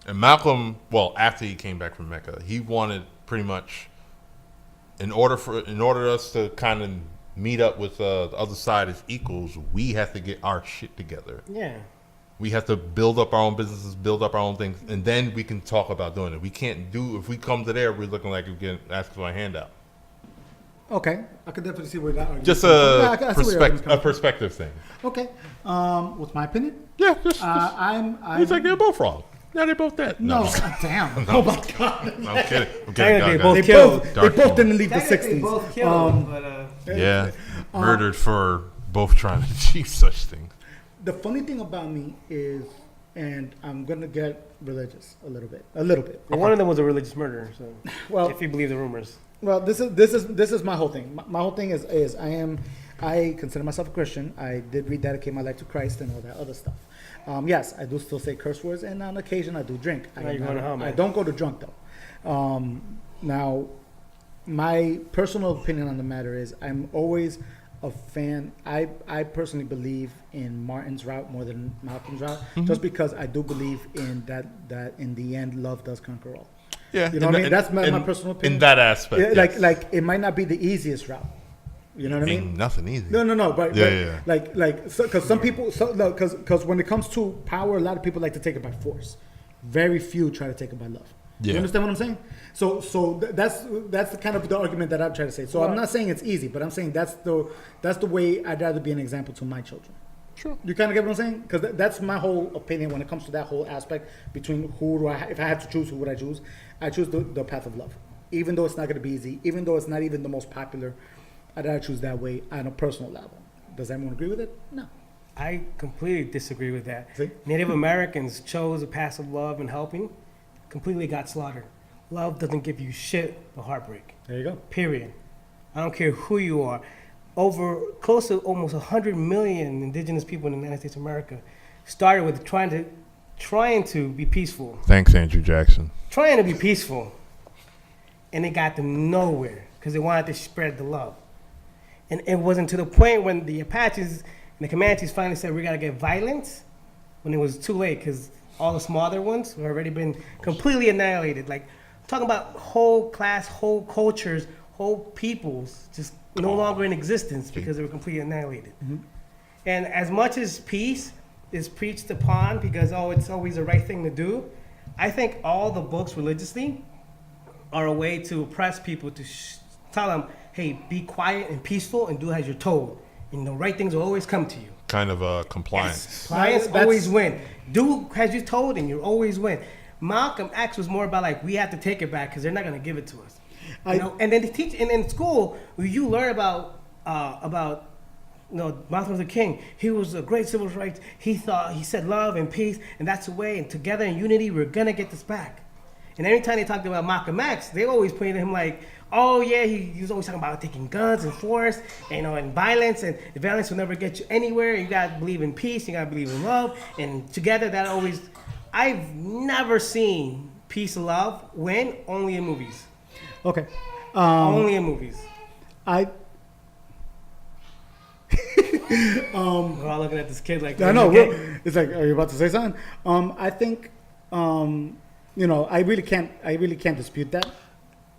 And Malcolm, after he came back from Mecca, he wanted pretty much, in order us to kind of meet up with the other side as equals, we have to get our shit together. Yeah. We have to build up our own businesses, build up our own things, and then we can talk about doing it. We can't if we come to there, we're looking like we're getting asked for a handout. Okay, I could definitely see where that argument just a perspective thing. Okay, what's my opinion? Yeah, I'm. It's like they're both wrong. Now they're both dead. No, damn. Oh my god. No, I'm kidding. They both didn't leave the '60s. They both killed, murdered for both trying to achieve such things. The funny thing about me is, and I'm gonna get religious a little bit. Well, one of them was a religious murderer. So, if you believe the rumors. Well, this is my whole thing. My whole thing is I consider myself a Christian. I did rededicate my life to Christ and all that other stuff. Yes, I do still say curse words, and on occasion I do drink. I don't go to drunk though. Now, my personal opinion on the matter is I'm always a fan. I personally believe in Martin's route more than Malcolm's route, just because I do believe in that in the end love does conquer all. Yeah, you know what I mean. That's my personal opinion. In that aspect, yeah, like it might not be the easiest route. You know what I mean? Nothing easy. No. But because some people, because when it comes to power, a lot of people like to take it by force. Very few try to take it by love. Yeah. You understand what I'm saying? So that's the kind of the argument that I'm trying to say. So I'm not saying it's easy, but I'm saying that's the way I'd rather be an example to my children. Sure. You kind of get what I'm saying? Because that's my whole opinion when it comes to that whole aspect between if I had to choose, who would I choose? I choose the path of love. Even though it's not going to be easy, even though it's not even the most popular, I'd rather choose that way on a personal level. Does anyone agree with it? No. I completely disagree with that. See? Native Americans chose a path of love and helping, completely got slaughtered. Love doesn't give you shit but heartbreak. There you go. Period. I don't care who you are. Over close to almost 100 million indigenous people in the United States of America started with trying to be peaceful. Thanks, Andrew Jackson. Trying to be peaceful. And it got them nowhere because they wanted to spread the love. And it wasn't to the point when the Apaches and the Comanches finally said, we got to get violence, when it was too late because all the smaller ones have already been completely annihilated. Like, talking about whole class, whole cultures, whole peoples just no longer in existence because they were completely annihilated. Mm-hmm. And as much as peace is preached upon because, it's always the right thing to do, I think all the books religiously are a way to oppress people, to tell them, hey, be quiet and peaceful and do as you're told. And the right things will always come to you. Kind of compliance. Yes. Compliance always win. Do as you're told and you always win. Malcolm X was more about like, we have to take it back because they're not going to give it to us. And then to teach, and in school, you learn about about Martin Luther King. He was a great civil rights. He said love and peace, and that's the way. And together in unity, we're gonna get this back. And every time they talked about Malcolm X, they always pointed him like, oh yeah, he was always talking about taking guns and force, and violence, and the violence will never get you anywhere. You gotta believe in peace. You gotta believe in love, and together that always. I've never seen peace and love win only in movies. Okay. Only in movies. I. We're all looking at this kid like. I know. Okay. It's like, are you about to say something? I think, I really can't dispute that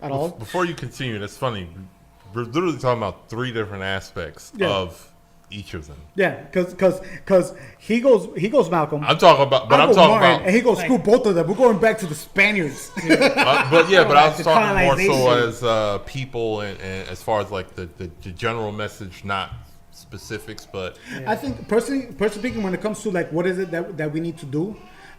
at all. Before you continue, that's funny. We're literally talking about 3 different aspects of each of them. Yeah, because he goes Malcolm. I'm talking about, and he goes screw both of them. We're going back to the Spaniards. but I was talking more so as people and as far as like the general message, not specifics, but I think personally speaking, when it comes to like what is it that we need to do,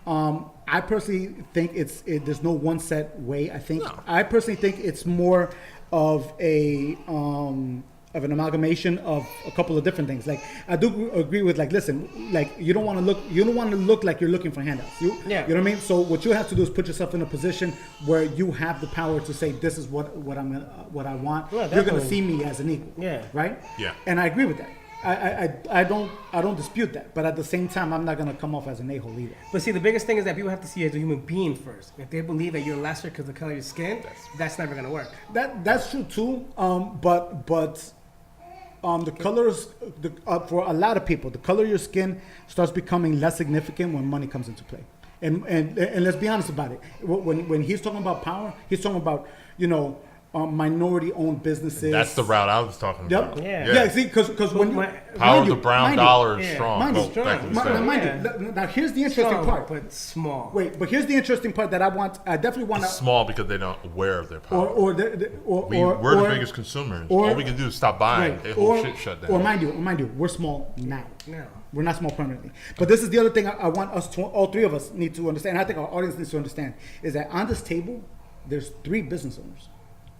I personally think there's no one set way. I personally think it's more of an amalgamation of a couple of different things. Like I do agree with like, listen, like you don't want to look like you're looking for handouts. You know what I mean? So what you have to do is put yourself in a position where you have the power to say, this is what I want. Yeah, you're gonna see me as an equal. Yeah. Right? Yeah. And I agree with that. I don't dispute that, but at the same time, I'm not gonna come off as an a-hole either. But see, the biggest thing is that people have to see you as a human being first. If they believe that you're lesser because of the color of your skin, that's never gonna work. That's true too. But the colors for a lot of people, the color of your skin starts becoming less significant when money comes into play. And let's be honest about it. When he's talking about power, he's talking about minority-owned businesses. That's the route I was talking about. Yeah. See, because when power of the brown dollar is strong. Mind you, now here's the interesting part. But small. Wait, but here's the interesting part that I definitely want to. Small because they're not aware of their power. We're the biggest consumers. All we can do is stop buying. The whole shit shut down. Or mind you, we're small now. We're not small permanently. But this is the other thing I want us to, all 3 of us need to understand. I think our audience needs to understand is that on this table, there's 3 business owners.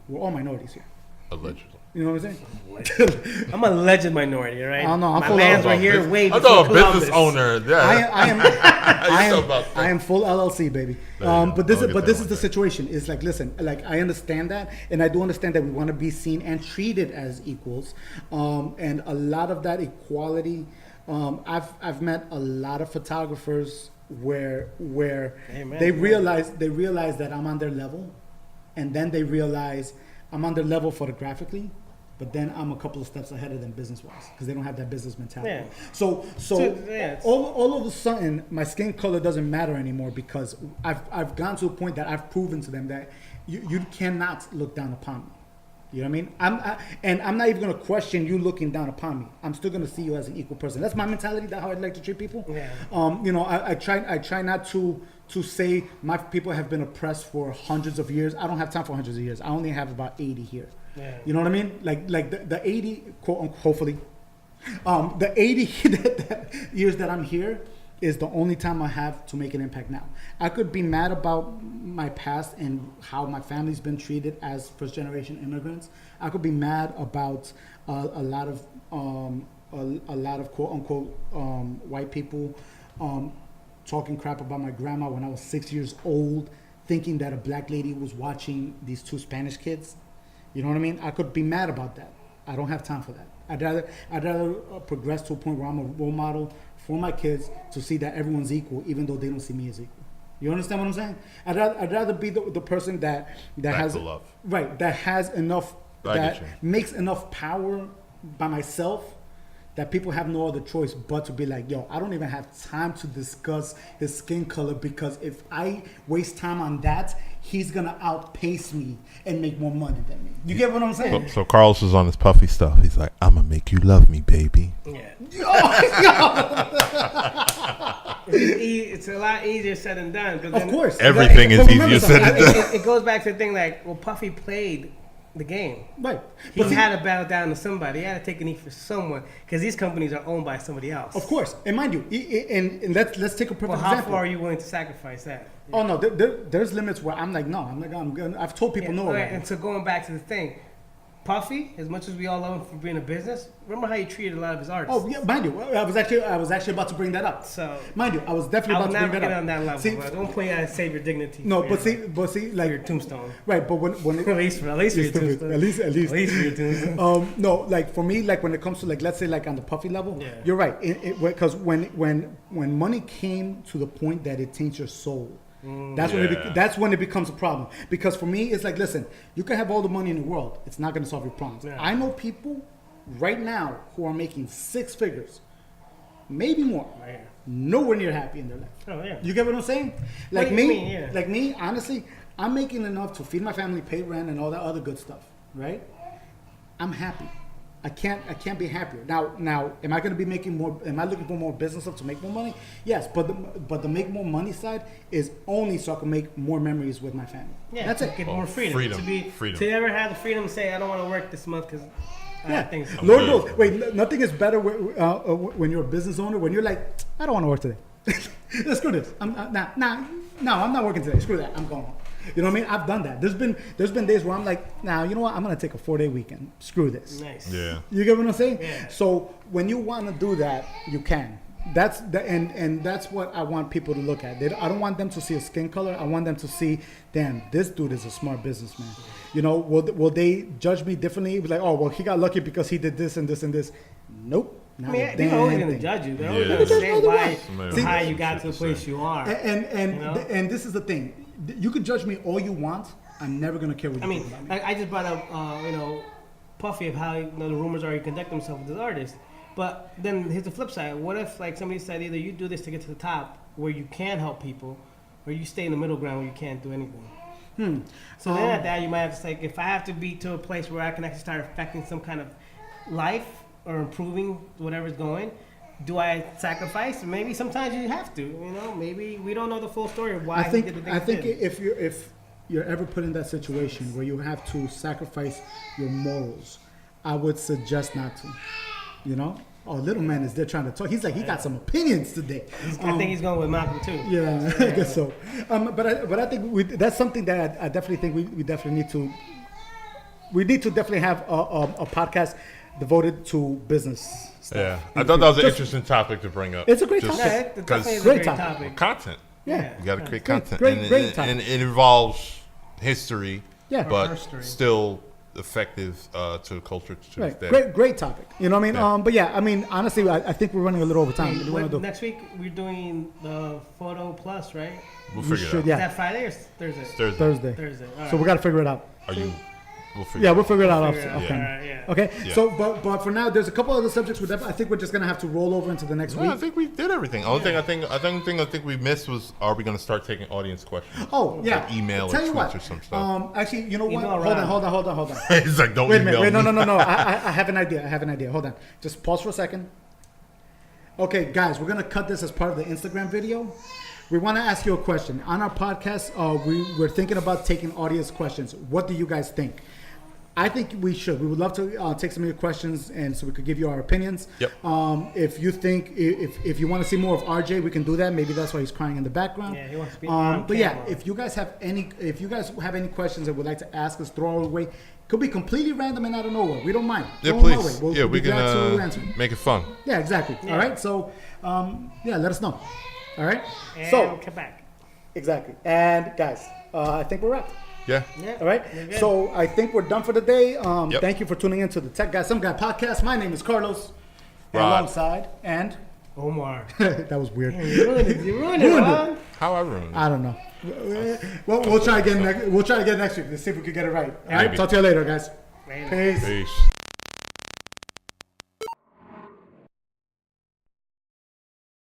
We're all minorities here. Allegedly. You know what I'm saying? I'm a alleged minority, right? I don't know. My lands were here way I before thought a Columbus. business owner. Yeah. I am full LLC, baby. But this is the situation. It's like, listen, like I understand that, and I do understand that we want to be seen and treated as equals. And a lot of that equality, I've met a lot of photographers where they realize that I'm on their level. And then they realize I'm on their level photographically, but then I'm a couple of steps ahead of them business-wise because they don't have that business mentality. Yeah. So all of a sudden, my skin color doesn't matter anymore because I've gone to a point that I've proven to them that you cannot look down upon me. You know what I mean? I'm not even gonna question you looking down upon me. I'm still gonna see you as an equal person. That's my mentality. That's how I'd like to treat people. Yeah. I try not to say my people have been oppressed for hundreds of years. I don't have time for hundreds of years. I only have about 80 here. Yeah. You know what I mean? Like the 80, quote unquote, hopefully, the 80 years that I'm here is the only time I have to make an impact now. I could be mad about my past and how my family's been treated as first generation immigrants. I could be mad about a lot of quote unquote white people talking crap about my grandma when I was 6 years old, thinking that a black lady was watching these 2 Spanish kids. You know what I mean? I could be mad about that. I don't have time for that. I'd rather progress to a point where I'm a role model for my kids to see that everyone's equal, even though they don't see me as equal. You understand what I'm saying? I'd rather be the person that has love. Right, that has enough, that makes enough power by myself that people have no other choice but to be like, yo, I don't even have time to discuss his skin color because if I waste time on that, he's gonna outpace me and make more money than me. You get what I'm saying? So Carlos is on his puffy stuff. He's like, I'm gonna make you love me, baby. Yeah. It's a lot easier said than done. Of course. Everything is easier said than done. It goes back to the thing like, well, Puffy played the game. Right. He had to bow down to somebody. He had to take a knee for someone because these companies are owned by somebody else. Of course. And mind you, and let's take a perfect example. How far are you willing to sacrifice that? Oh, no. There's limits where I'm like, no. I've told people no. Right. And so going back to the thing, Puffy, as much as we all love him for being a business, remember how he treated a lot of his artists. Oh yeah, mind you, I was actually about to bring that up. So Mind you, I was definitely I about will to never bring get that up. on that level. See, But don't point out and save your dignity. no, for but your- see, for like your tombstone. right, but when At least for your tombstone. at least At least for your tombstone. no, like for me, like when it comes to like let's say like on the Puffy level, Yeah. you're right. Because when money came to the point that it taints your soul, that's when it becomes a problem. Because for me, it's like, listen, you can have all the money in the world, it's not going to solve your problems. Yeah. I know people right now who are making 6 figures, maybe more, Yeah. nowhere near happy in their life. Oh yeah. You get what I'm saying? Like do you me, mean? Yeah. like me, honestly, I'm making enough to feed my family, pay rent, and all that other good stuff, right? I'm happy. I can't be happier. Now, am I going to be making more? Am I looking for more business stuff to make more money? Yes, but the make more money side is only so I can make more memories with my family. Yeah, That's to it. Get more freedom. Freedom. To ever have the freedom to say, I don't want to work this month because Yeah, things. Lord good. knows. Wait, nothing is better when you're a business owner. When you're like, I don't want to work today. Let's screw this. I'm not working today. Screw that. I'm going home. You know what I mean? I've done that. There's been days where I'm like, nah, you know what? I'm gonna take a 4-day weekend. Screw this. Nice. Yeah. You get what I'm saying? Yeah. So when you want to do that, you can. That's what I want people to look at. I don't want them to see a skin color. I want them to see, damn, this dude is a smart businessman. You know, will they judge me differently? Be like, oh, well, he got lucky because he did this and this and this. Nope. I Not mean, a they're always damn going to thing. judge you. They're Yeah. always going to There's say no other why, way. how you got to the place you are. And this is the thing. You can judge me all you want. I'm never gonna care what you I mean, think about me. like I just brought up, Puffy of how the rumors are he conduct himself with his artists. But then here's the flip side. What if like somebody said either you do this to get to the top where you can help people, or you stay in the middle ground where you can't do anything. So then at that you might have to say, if I have to be to a place where I can actually start affecting some kind of life or improving whatever's going, do I sacrifice? Maybe sometimes you have to. You know, maybe we don't know the full story of why he did the thing I he think did. if you're ever put in that situation where you have to sacrifice your morals, I would suggest not to. You know, oh, little man is there trying to talk. He's like, he got some opinions today. I think he's going with Malcolm too. Yeah, I guess so. But I think that's something that I definitely think we definitely need to. We need to definitely have a podcast devoted to business stuff. Yeah. I thought that was an Just- interesting topic to bring up. It's a great Just topic. Yeah, it definitely is a Great great topic. topic. Content. Yeah. You got to create Great- content. great and topic. it involves history, Yeah. but history. still effective to the culture to Right. this day. Great topic. You know what I mean? Yeah. But yeah, I mean, honestly, I think we're running a little over time. What do you want to do? Next week we're doing the Photo Plus, right? We'll We figure it should, out. yeah. Is that Friday or Thursday? It's Thursday. Thursday. Thursday. All So right. we got to figure it out. Are you? We'll figure Yeah, it we'll out. figure it out off Figure it out. off Yeah. All camera. right, yeah. Okay. Yeah. So, but for now, there's a couple other subjects. I think we're just gonna have to roll over into the next No, I week. think we did everything. Only thing I think we missed was, are we going to start taking audience questions? Oh yeah. Like email or Tell you tweets what. or some stuff. Actually, you know what? Email Hold on. He's like, don't Wait a email minute. Wait, me. no. I have an idea. Hold on. Just pause for a second. Okay, guys, we're gonna cut this as part of the Instagram video. We want to ask you a question on our podcast. We're thinking about taking audience questions. What do you guys think? I think we should. We would love to take some of your questions, and so we could give you our opinions. Yep. If you think if you want to see more of RJ, we can do that. Maybe that's why he's crying in the background. Yeah, he wants to be on But yeah, camera. if you guys have any questions that would like to ask us, throw our way. Could be completely random and out of nowhere. We don't mind. Yeah, Throw 'em our please. way. Yeah, We'll we be glad to can answer. make it fun. Yeah, exactly. Yeah. All right. So, yeah, let us know. All right. And So, Quebec. exactly. And guys, I think we're wrapped. Yeah. Yeah. All right. We're good. So I think we're done for the day. Yep. Thank you for tuning in to the Tech Guy Some Guy podcast. My name is Carlos. And Rod. alongside and Omar. that was weird. You ruined it. You ruined it, Ruined it. Ron. How I ruined it. I don't know. Well, we'll try again. We'll try again next week. Let's see if we can get it right. All right. Maybe. Talk to you later, guys. Man. Peace. Peace.